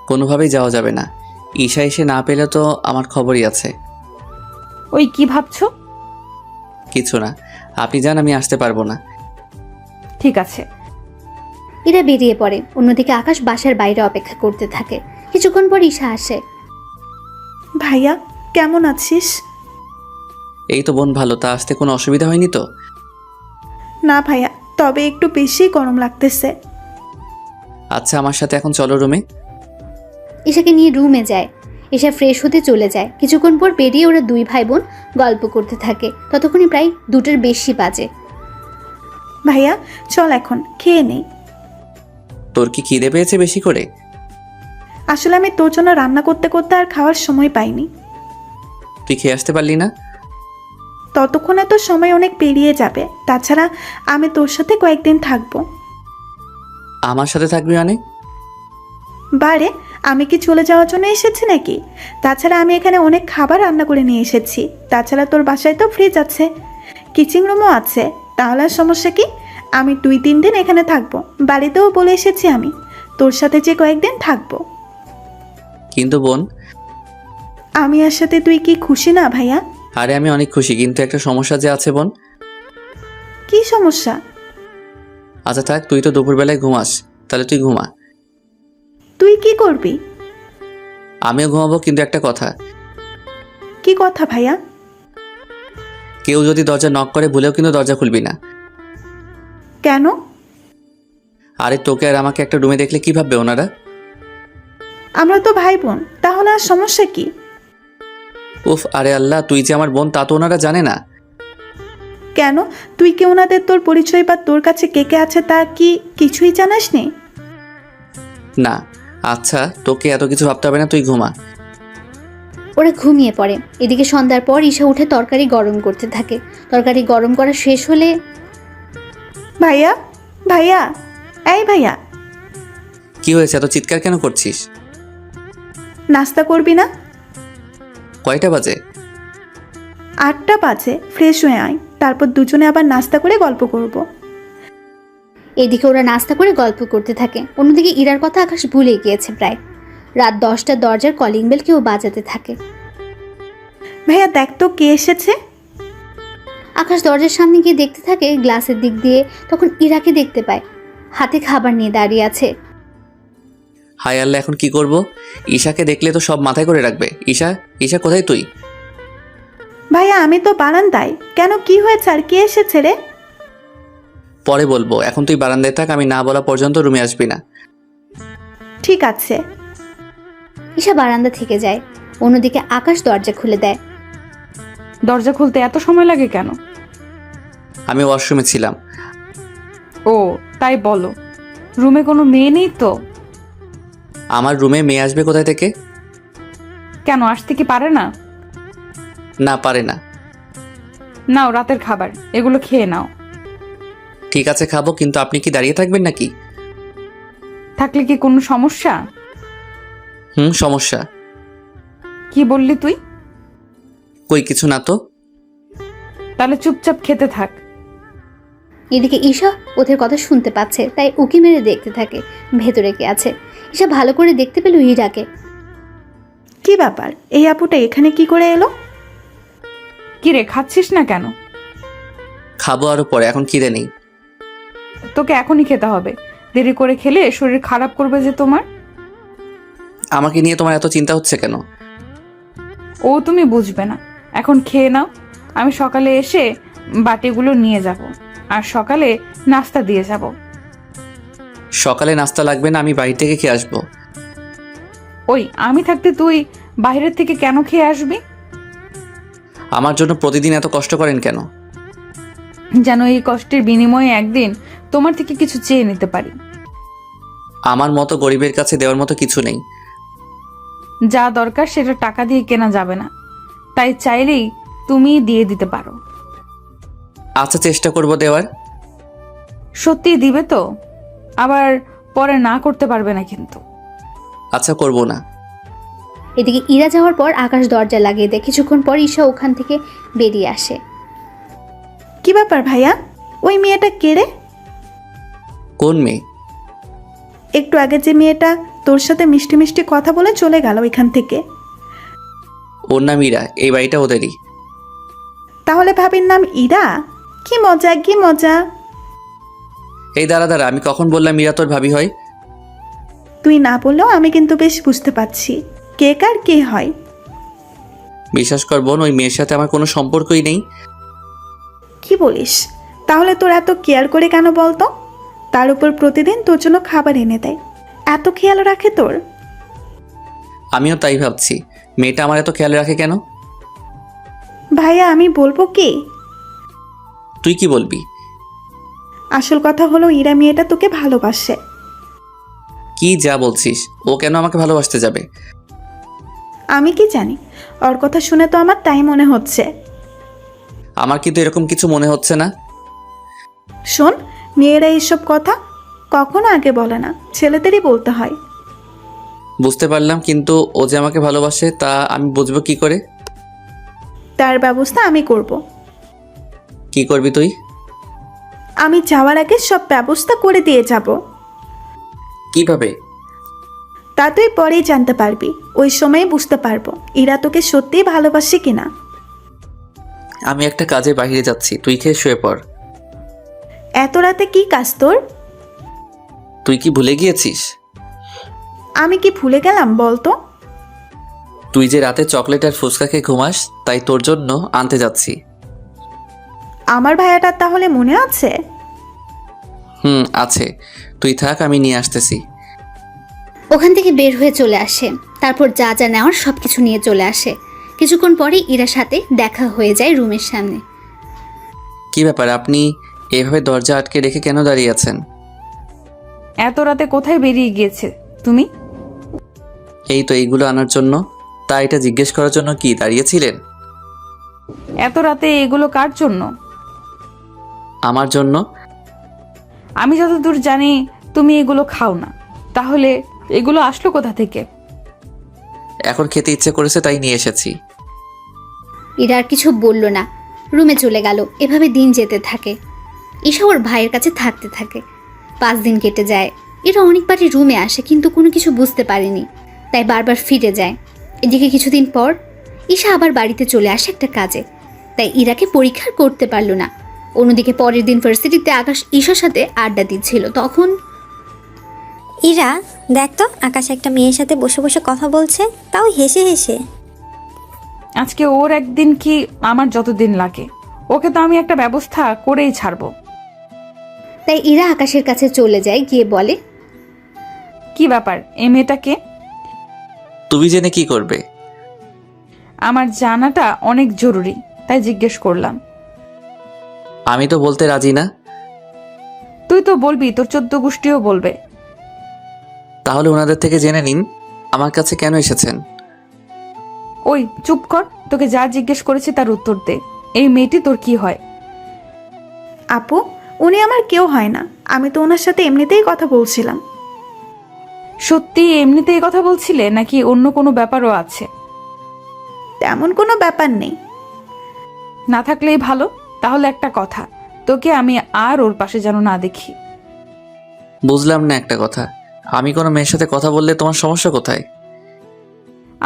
কোনোভাবেই যাওয়া যাবে না। ঈশা এসে না পেলে তো আমার খবরই আছে। ওই কি ভাবছো? কিছু না, আপনি যান, আমি আসতে পারবো না। ঠিক আছে। এরা বেরিয়ে পড়ে। অন্যদিকে আকাশ বাসার বাইরে অপেক্ষা করতে থাকে। কিছুক্ষণ পর ঈশা আসে। ভাইয়া কেমন আছিস? এই তো বোন, ভালো। তা আসতে কোনো অসুবিধা হয়নি তো? না ভাইয়া, তবে একটু বেশি গরম লাগতেছে। আচ্ছা, আমার সাথে এখন চলো রুমে। ঈশাকে নিয়ে রুমে যায়। ঈশা ফ্রেশ হতে চলে যায়। কিছুক্ষণ পর বেরিয়ে ওরা দুই ভাই বোন গল্প করতে থাকে। ততক্ষণে প্রায় 2টার বেশি বাজে। ভাইয়া চল এখন খেয়ে নেই। তোর কি খিদে পেয়েছে বেশি করে? আসলে আমি তোর জন্য রান্না করতে করতে আর খাওয়ার সময় পাইনি। তুই খেয়ে আসতে পারলি না? ততক্ষণে তো সময় অনেক পেরিয়ে যাবে। তাছাড়া আমি তোর সাথে কয়েকদিন থাকবো। আমার সাথে থাকবি মানে? বারে, আমি কি চলে যাওয়ার জন্য এসেছি নাকি? তাছাড়া আমি এখানে অনেক খাবার রান্না করে নিয়ে এসেছি। তাছাড়া তোর বাসায় তো ফ্রিজ আছে, কিচেন রুমও আছে। তাহলে আর সমস্যা কি? আমি 2-3 দিন এখানে থাকবো। বাড়িতেও বলে এসেছি আমি তোর সাথে যে কয়েকদিন থাকবো। কিন্তু বোন, আমি আর সাথে তুই কি খুশি না ভাইয়া? আরে আমি অনেক খুশি, কিন্তু একটা সমস্যা যে আছে বোন। কি সমস্যা? আচ্ছা থাক, তুই তো দুপুরবেলায় ঘুমাস, তাহলে তুই ঘুমা। তুই কি করবি? আমিও ঘুমাবো, কিন্তু একটা কথা। কি কথা ভাইয়া? কেউ যদি দরজা নক করে ভুলেও কিন্তু দরজা খুলবি না। কেন? আরে তোকে আর আমাকে একটা রুমে দেখলে কি ভাববে ওনারা? আমরা তো ভাই বোন, তাহলে আর সমস্যা কি? উফ, আরে আল্লাহ, তুই যে আমার বোন তা তো ওনারা জানে না। কেন? তুই কি ওনাদের তোর পরিচয় বা তোর কাছে কে কে আছে তা কি কিছুই জানাস নি? না। আচ্ছা, তোকে এত কিছু ভাবতে হবে না, তুই ঘুমা। ওরা ঘুমিয়ে পড়ে। এদিকে সন্ধ্যার পর ঈশা উঠে তরকারি গরম করতে থাকে। তরকারি গরম করা শেষ হলে, ভাইয়া ভাইয়া, এই ভাইয়া, কি হয়েছে, এত চিৎকার কেন করছিস? নাস্তা করবি না? কয়টা বাজে? 8টা বাজে। ফ্রেশ হয়ে আয়, তারপর দুজনে আবার নাস্তা করে গল্প করব। এদিকে ওরা নাস্তা করে গল্প করতে থাকে। অন্যদিকে ইরার কথা আকাশ ভুলে গিয়েছে প্রায়। রাত 10টা দরজার কলিং বেল কেউ বাজাতে থাকে। ভাইয়া দেখ তো কে এসেছে। আকাশ দরজার সামনে গিয়ে দেখতে থাকে গ্লাসের দিক দিয়ে। তখন ইরাকে দেখতে পায়, হাতে খাবার নিয়ে দাঁড়িয়ে আছে। হায় আল্লাহ, এখন কি করব? ঈশাকে দেখলে তো সব মাথায় করে রাখবে। ঈশা, ঈশা কোথায় তুই? ভাইয়া আমি তো বারান্দায়। কেন, কি হয়েছে আর কে এসেছে রে? পরে বলবো, এখন তুই বারান্দায় থাক, আমি না বলা পর্যন্ত রুমে আসবি না। ঠিক আছে। ঈশা বারান্দা থেকে যায়। অন্যদিকে আকাশ দরজা খুলে দেয়। দরজা খুলতে এত সময় লাগে কেন? আমি ওয়াশরুমে ছিলাম। ও তাই বলো। রুমে কোনো মেয়ে নেই তো? আমার রুমে মেয়ে আসবে কোথায় থেকে? কেন, আসতে কি পারে না? না, পারে না। নাও রাতের খাবার, এগুলো খেয়ে নাও। ঠিক আছে, খাবো, কিন্তু আপনি কি দাঁড়িয়ে থাকবেন নাকি? থাকলে কি কোনো সমস্যা? সমস্যা। কি বললি তুই? কই কিছু না তো। তাহলে চুপচাপ খেতে থাক। এদিকে ঈশা ওদের কথা শুনতে পাচ্ছে, তাই উকি মেরে দেখতে থাকে ভেতরে কে আছে। ঈশা ভালো করে দেখতে পেল ইরাকে। কি ব্যাপার, এই আপুটা এখানে কি করে এলো? কি রে, খাচ্ছিস না কেন? খাবো আরো পরে, এখন খিদে নেই। তোকে এখনই খেতে হবে, দেরি করে খেলে শরীর খারাপ করবে যে তোমার। আমাকে নিয়ে তোমার এত চিন্তা হচ্ছে কেন? ও তুমি বুঝবে না, এখন খেয়ে নাও। আমি সকালে এসে বাটিগুলো নিয়ে যাব, আর সকালে নাস্তা দিয়ে যাব। সকালে নাস্তা লাগবে না, আমি বাড়ি থেকে খেয়ে আসবো। ওই আমি থাকতে তুই বাইরের থেকে কেন খেয়ে আসবি? আমার জন্য প্রতিদিন এত কষ্ট করেন কেন? যেন এই কষ্টের বিনিময়ে একদিন তোমার থেকে কিছু চেয়ে নিতে পারি। আমার মতো গরিবের কাছে দেওয়ার মতো কিছু নেই। যা দরকার সেটা টাকা দিয়ে কেনা যাবে না, তাই চাইলেই তুমি দিয়ে দিতে পারো। আচ্ছা, চেষ্টা করব দেওয়ার। সত্যি দিবে তো? আবার পরে না করতে পারবে না কিন্তু। আচ্ছা, করব না। এদিকে ইরা যাওয়ার পর আকাশ দরজা লাগিয়ে দেয়। কিছুক্ষণ পর ঈশা ওখান থেকে বেরিয়ে আসে। কি ব্যাপার ভাইয়া, ওই মেয়েটা কে রে? কোন মেয়ে? একটু আগে যে মেয়েটা তোর সাথে মিষ্টি মিষ্টি কথা বলে চলে গেল এখান থেকে। ওর নাম ইরা, এই বাড়িটা ওদেরই। তাহলে ভাবির নাম ইরা? কি মজা, কি মজা। এই দাঁড়া দাঁড়া, আমি কখন বললাম ইরা তোর ভাবি হয়? তুই না বললেও আমি কিন্তু বেশ বুঝতে পারছি কে কার কে হয়। বিশ্বাস কর বোন, ওই মেয়ের সাথে আমার কোনো সম্পর্কই নেই। কি বলিস? তাহলে তোর এত কেয়ার করে কেন বলতো? তার উপর প্রতিদিন তোর জন্য খাবার এনে দেয়, এত খেয়াল রাখে তোর? আমিও তাই ভাবছি, মেয়েটা আমার এত খেয়াল রাখে কেন? ভাইয়া আমি বলবো কি? তুই কি বলবি? আসল কথা হলো ইরা মেয়েটা তোকে ভালোবাসে। কি যা বলছিস? ও কেন আমাকে ভালোবাসতে যাবে? আমি কি জানি, ওর কথা শুনে তো আমার তাই মনে হচ্ছে। আমার কিন্তু এরকম কিছু মনে হচ্ছে না। শোন, মেয়েরা এইসব কথা কখনো আগে বলে না, ছেলেদেরই বলতে হয়। বুঝতে পারলাম, কিন্তু ও যে আমাকে ভালোবাসে তা আমি বুঝবো কি করে? তার ব্যবস্থা আমি করব। কি করবি তুই? আমি যাওয়ার আগে সব ব্যবস্থা করে দিয়ে যাব। কিভাবে? তা তুই পরেই জানতে পারবি, ওই সময় বুঝতে পারবো ইরা তোকে সত্যিই ভালোবাসে কিনা। আমি একটা কাজে বাইরে যাচ্ছি, তুই খেয়ে শুয়ে পড়। এত রাতে কি কাজ তোর? তুই কি ভুলে গিয়েছিস? আমি কি ভুলে গেলাম বলতো? তুই যে রাতে চকলেট আর ফুচকা খেয়ে ঘুমাস, তাই তোর জন্য আনতে যাচ্ছি। আমার ভাইয়াটার তাহলে মনে আছে? আছে। তুই থাক, আমি নিয়ে আসতেছি। ওখান থেকে বের হয়ে চলে আসে। তারপর যা যা নেওয়ার সব কিছু নিয়ে চলে আসে। কিছুক্ষণ পরে ইরার সাথে দেখা হয়ে যায় রুমের সামনে। কি ব্যাপার, আপনি এভাবে দরজা আটকে রেখে কেন দাঁড়িয়ে আছেন? এত রাতে কোথায় বেরিয়ে গিয়েছে তুমি? এই তো এইগুলো আনার জন্য। তা এটা জিজ্ঞেস করার জন্য কি দাঁড়িয়েছিলেন? এত রাতে এগুলো কার জন্য? আমার জন্য। আমি যতদূর জানি তুমি এগুলো খাও না, তাহলে এগুলো আসলো কোথা থেকে? এখন খেতে ইচ্ছে করেছে তাই নিয়ে এসেছি। ইরা আর কিছু বলল না, রুমে চলে গেল। এভাবে দিন যেতে থাকে। ঈশা ওর ভাইয়ের কাছে থাকতে থাকে। 5 দিন কেটে যায়। এরা অনেকবারই রুমে আসে, কিন্তু কোনো কিছু বুঝতে পারেনি, তাই বারবার ফিরে যায়। এদিকে কিছুদিন পর ঈশা আবার বাড়িতে চলে আসে একটা কাজে, তাই ইরাকে পরীক্ষা করতে পারল না। অন্যদিকে পরের দিন ভার্সিটিতে আকাশ ঈশার সাথে আড্ডা দিচ্ছিল। তখন ইরা, দেখ তো আকাশ একটা মেয়ের সাথে বসে বসে কথা বলছে, তাও হেসে হেসে। আজকে ওর একদিন কি আমার যতদিন লাগে, ওকে তো আমি একটা ব্যবস্থা করেই ছাড়বো। তাই ইরা আকাশের কাছে চলে যায়, গিয়ে বলে, কি ব্যাপার, এই মেয়েটাকে? তুমি জেনে কি করবে? আমার জানাটা অনেক জরুরি, তাই জিজ্ঞেস করলাম। আমি তো বলতে রাজি না। তুই তো বলবি, তোর 14 গোষ্ঠীও বলবে। তাহলে ওনাদের থেকে জেনে নিন আমার কাছে কেন এসেছেন। ওই চুপ কর, তোকে যা জিজ্ঞেস করেছি তার উত্তর দে। এই মেয়েটি তোর কি হয়? আপু, উনি আমার কেউ হয় না, আমি তো ওনার সাথে এমনিতেই কথা বলছিলাম। সত্যি এমনিতেই কথা বলছিলে নাকি অন্য কোনো ব্যাপারও আছে? তেমন কোনো ব্যাপার নেই। না থাকলেই ভালো। তাহলে একটা কথা, তোকে আমি আর ওর পাশে যেন না দেখি। বুঝলাম না একটা কথা, আমি কোনো মেয়ের সাথে কথা বললে তোমার সমস্যা কোথায়?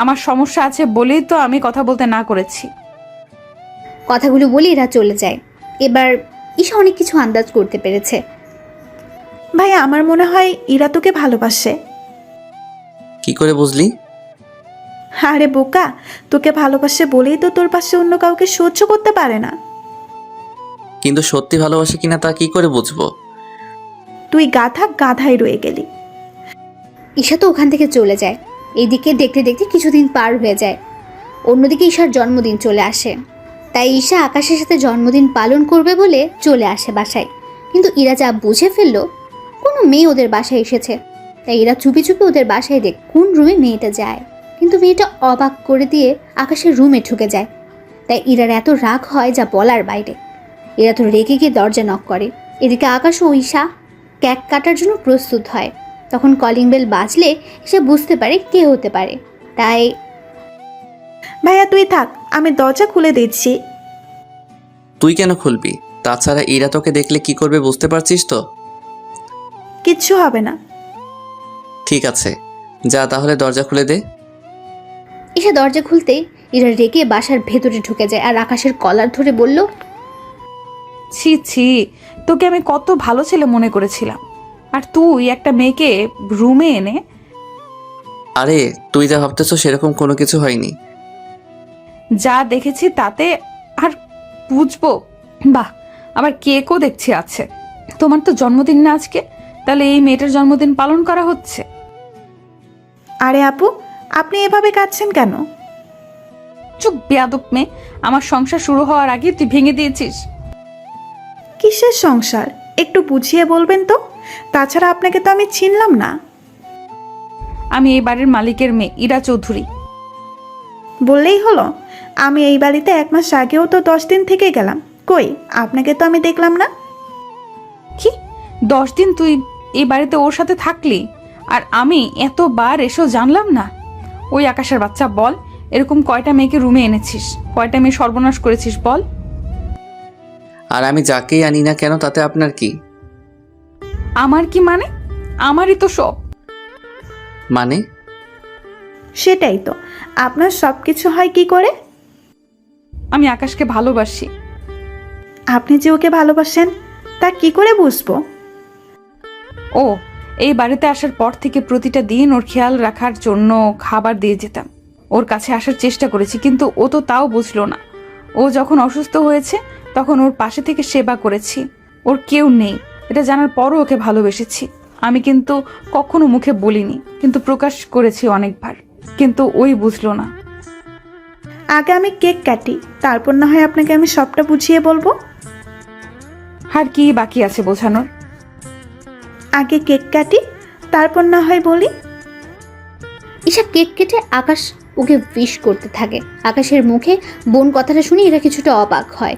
আমার সমস্যা আছে বলেই তো আমি কথা বলতে না করেছি। কথাগুলো বলে এরা চলে যায়। এবার ঈশা অনেক কিছু আন্দাজ করতে পেরেছে। ভাই, আমার মনে হয় ইরা তোকে ভালোবাসে। কি করে বুঝলি? আরে বোকা, তোকে ভালোবাসে বলেই তো তোর পাশে অন্য কাউকে সহ্য করতে পারে না। কিন্তু সত্যি ভালোবাসে কিনা তা কি করে বুঝবো? তুই গাধাই রয়ে গেলি। ঈশা তো ওখান থেকে চলে যায়। এইদিকে দেখতে দেখতে কিছুদিন পার হয়ে যায়। অন্যদিকে ঈশার জন্মদিন চলে আসে, তাই ঈশা আকাশের সাথে জন্মদিন পালন করবে বলে চলে আসে বাসায়। কিন্তু ইরা যা বুঝে ফেললো কোনো মেয়ে ওদের বাসায় এসেছে, তাই এরা চুপি চুপি ওদের বাসায় দেখ কোন রুমে মেয়েটা যায়। কিন্তু মেয়েটা অবাক করে দিয়ে আকাশের রুমে ঢুকে যায়। তাই ইরার এত রাগ হয় যা বলার বাইরে। এরা তো রেগে গিয়ে দরজা নক করে। এদিকে আকাশ ও ঈশা কেক কাটার জন্য প্রস্তুত হয়। তখন কলিং বেল বাজলে সে বুঝতে পারে কে হতে পারে। তাই ভাইয়া তুই থাক, আমি দরজা খুলে দিচ্ছি। তুই কেন খুলবি? তাছাড়া ইরা তোকে দেখলে কি করবে বুঝতে পারছিস তো? কিচ্ছু হবে না। ঠিক আছে, যা তাহলে দরজা খুলে দে। ঈশা দরজা খুলতে ইরা রেগে বাসার ভেতরে ঢুকে যায় আর আকাশের কলার ধরে বলল, ছি ছি, তোকে আমি কত ভালো ছেলে মনে করেছিলাম, আর তুই একটা মেয়েকে রুমে এনে। আরে তুই যা ভাবতেছো সেরকম কোনো কিছু হয়নি। যা দেখেছি তাতে আর বুঝবো? বাহ, আবার কেকও দেখছি আছে। তোমার তো জন্মদিন না আজকে, তাহলে এই মেয়েটার জন্মদিন পালন করা হচ্ছে? আরে আপু, আপনি এভাবে কাঁদছেন কেন? চুপ বেয়াদব মেয়ে, আমার সংসার শুরু হওয়ার আগে তুই ভেঙে দিয়েছিস। কিসের সংসার একটু বুঝিয়ে বলবেন তো? তাছাড়া আপনাকে তো আমি চিনলাম না। আমি এই বাড়ির মালিকের মেয়ে ইরা চৌধুরী। বললেই হলো? আমি এই বাড়িতে 1 মাস আগেও তো 10 দিন থেকে গেলাম, কই আপনাকে তো আমি দেখলাম না। কি 10 দিন তুই এই বাড়িতে ওর সাথে থাকলি, আর আমি এতবার এসেও জানলাম না? ওই আকাশের বাচ্চা, বল এরকম কয়টা মেয়েকে রুমে এনেছিস, কয়টা মেয়ে সর্বনাশ করেছিস বল। আর আমি যাকেই আনি না কেন তাতে আপনার কি? আমার কি মানে? আমারই তো সব। মানে? সেটাই তো, আপনার সব কিছু হয় কি করে? আমি আকাশকে ভালোবাসি। আপনি যে ওকে ভালোবাসেন তা কি করে বুঝবো? ও এই বাড়িতে আসার পর থেকে প্রতিটা দিন ওর খেয়াল রাখার জন্য খাবার দিয়ে যেতাম, ওর কাছে আসার চেষ্টা করেছি, কিন্তু ও তো তাও বুঝলো না। ও যখন অসুস্থ হয়েছে তখন ওর পাশে থেকে সেবা করেছি। ওর কেউ নেই এটা জানার পরও ওকে ভালোবেসেছি। আমি কিন্তু কখনো মুখে বলিনি, কিন্তু প্রকাশ করেছি অনেকবার, কিন্তু ওই বুঝলো না। আগে আমি কেক কাটি, তারপর না হয় আপনাকে আমি সবটা বুঝিয়ে বলবো। আর কি বাকি আছে বোঝানোর? আগে কেক কাটি, তারপর না হয় বলি। ঈশা কেক কেটে আকাশ ওকে উইশ করতে থাকে। আকাশের মুখে বোন কথাটা শুনে এরা কিছুটা অবাক হয়।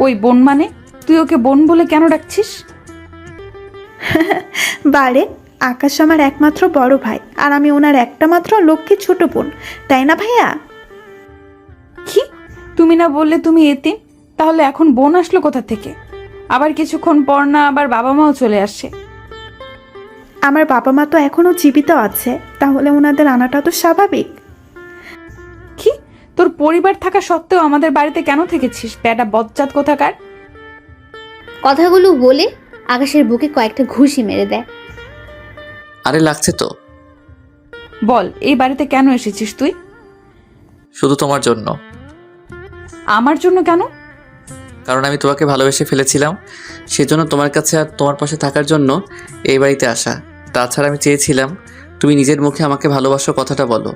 ওই বোন মানে? তুই ওকে বোন বলে কেন ডাকছিস? বারে, আকাশ আমার একমাত্র বড় ভাই, আর আমি ওনার একটা মাত্র লক্ষ্মী ছোট বোন, তাই না ভাইয়া? কি তুমি না বললে তুমি এতিম? তাহলে এখন বোন আসলো কোথা থেকে? আবার কিছুক্ষণ পর না আবার বাবা মাও চলে আসে। আমার বাবা মা তো এখনো জীবিত আছে, তাহলে ওনাদের আনাটা তো স্বাভাবিক। কি তোর পরিবার থাকা সত্ত্বেও আমাদের বাড়িতে কেন থেকেছিস বেটা বজ্জাত কোথাকার? কথাগুলো বলে আকাশের বুকে কয়েকটা ঘুষি মেরে দেয়। আরে লাগছে তো। বল এই বাড়িতে কেন এসেছিস তুই? শুধু তোমার জন্য। আমার জন্য কেন? কারণ আমি তোমাকে ভালোবেসে ফেলেছিলাম, সেজন্য তোমার কাছে আর তোমার পাশে থাকার জন্য এই বাড়িতে আসা। তাছাড়া আমি চেয়েছিলাম তুমি নিজের মুখে আমাকে ভালোবাসো কথাটা বলো,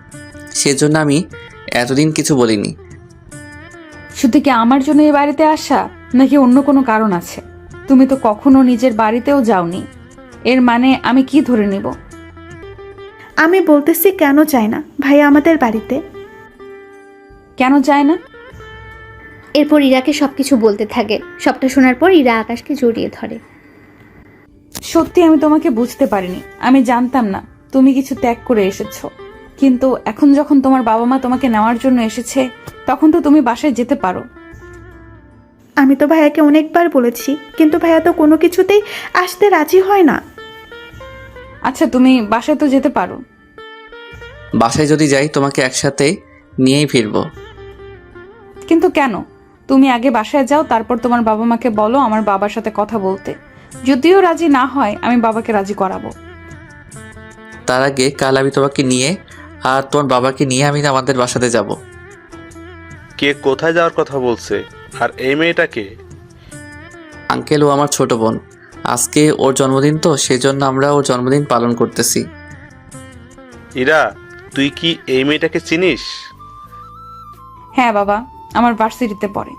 সেজন্য আমি এতদিন কিছু বলিনি। শুধু কি আমার জন্য এই বাড়িতে আসা, নাকি অন্য কোনো কারণ আছে? তুমি তো কখনো নিজের বাড়িতেও যাওনি, এর মানে আমি কি ধরে নিব? আমি বলতেছি কেন চাই না ভাইয়া আমাদের বাড়িতে? কেন যায় না? এরপর ইরাকে সবকিছু বলতে থাকে। সবটা শোনার পর ইরা আকাশকে জড়িয়ে ধরে। সত্যি আমি তোমাকে বুঝতে পারিনি, আমি জানতাম না তুমি কিছু ত্যাগ করে এসেছো, কিন্তু এখন যখন তোমার বাবা মা তোমাকে নেওয়ার জন্য এসেছে তখন তো তুমি বাসায় যেতে পারো। আমি তো ভাইয়াকে অনেকবার বলেছি, কিন্তু ভাইয়া তো কোনো কিছুতেই আসতে রাজি হয় না। আচ্ছা তুমি বাসায় তো যেতে পারো। বাসায় যদি যাই তোমাকে একসাথে নিয়েই ফিরবো। কিন্তু কেন? তুমি আগে বাসায় যাও, তারপর তোমার বাবা মাকে বলো আমার বাবার সাথে কথা বলতে। যদিও রাজি না হয় আমি বাবাকে রাজি করাবো। তার আগে কাল আমি তোমাকে নিয়ে আর তোমার বাবাকে নিয়ে আমি আমাদের বাসাতে যাব। কে কোথায় যাওয়ার কথা বলছে? আর এই মেয়েটাকে? আঙ্কেল, ও আমার ছোট বোন। আজকে ওর জন্মদিন তো, সেজন্য আমরা ওর জন্মদিন পালন করতেছি। ইরা, তুই কি এই মেয়েটাকে চিনিস? হ্যাঁ বাবা, আমার ভার্সিটিতে পড়ে।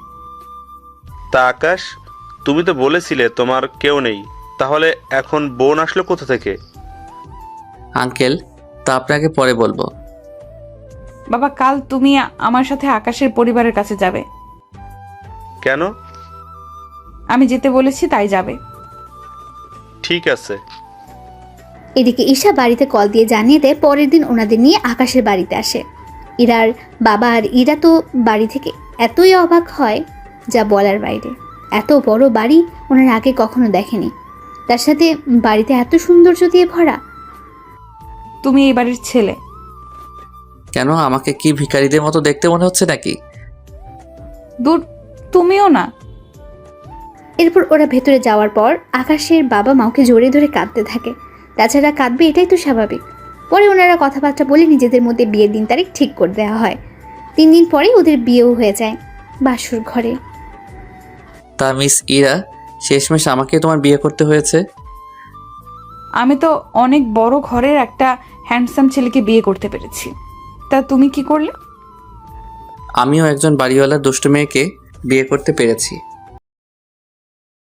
তা আকাশ, তুমি তো বলেছিলে তোমার কেউ নেই, তাহলে এখন বোন আসলো কোথা থেকে? আঙ্কেল, তা আপনাকে পরে বলবো। বাবা, কাল তুমি আমার সাথে আকাশের পরিবারের কাছে যাবে। কেন? আমি যেতে বলেছি তাই যাবে। ঠিক আছে। এদিকে ঈশা বাড়িতে কল দিয়ে জানিয়ে দেয় পরের দিন ওনাদের নিয়ে আকাশের বাড়িতে আসে। ইরার বাবা আর ইরা তো বাড়ি থেকে এতই অবাক হয় যা বলার বাইরে। এত বড় বাড়ি ওনার আগে কখনো দেখেনি, তার সাথে বাড়িতে এত সৌন্দর্য দিয়ে ভরা। তুমি এই বাড়ির ছেলে। কেন, আমাকে কি ভিখারিদের মতো দেখতে মনে হচ্ছে নাকি? দূর, তুমিও না। এরপর ওরা ভেতরে যাওয়ার পর আকাশের বাবা মাকে জড়িয়ে ধরে কাঁদতে থাকে। তাছাড়া কাঁদবে এটাই তো স্বাভাবিক। পরে ওনারা কথাবার্তা বলে নিজেদের মধ্যে বিয়ের দিন তারিখ ঠিক করে দেওয়া হয়। 3 দিন পরেই ওদের বিয়েও হয়ে যায় বাসুর ঘরে। তা মিস ইরা, শেষমেশ আমাকে তোমার বিয়ে করতে হয়েছে? আমি তো অনেক বড় ঘরের একটা হ্যান্ডসাম ছেলেকে বিয়ে করতে পেরেছি। তা তুমি কি করলে? আমিও একজন বাড়িওয়ালার দুষ্ট মেয়েকে বিয়ে করতে পেরেছি।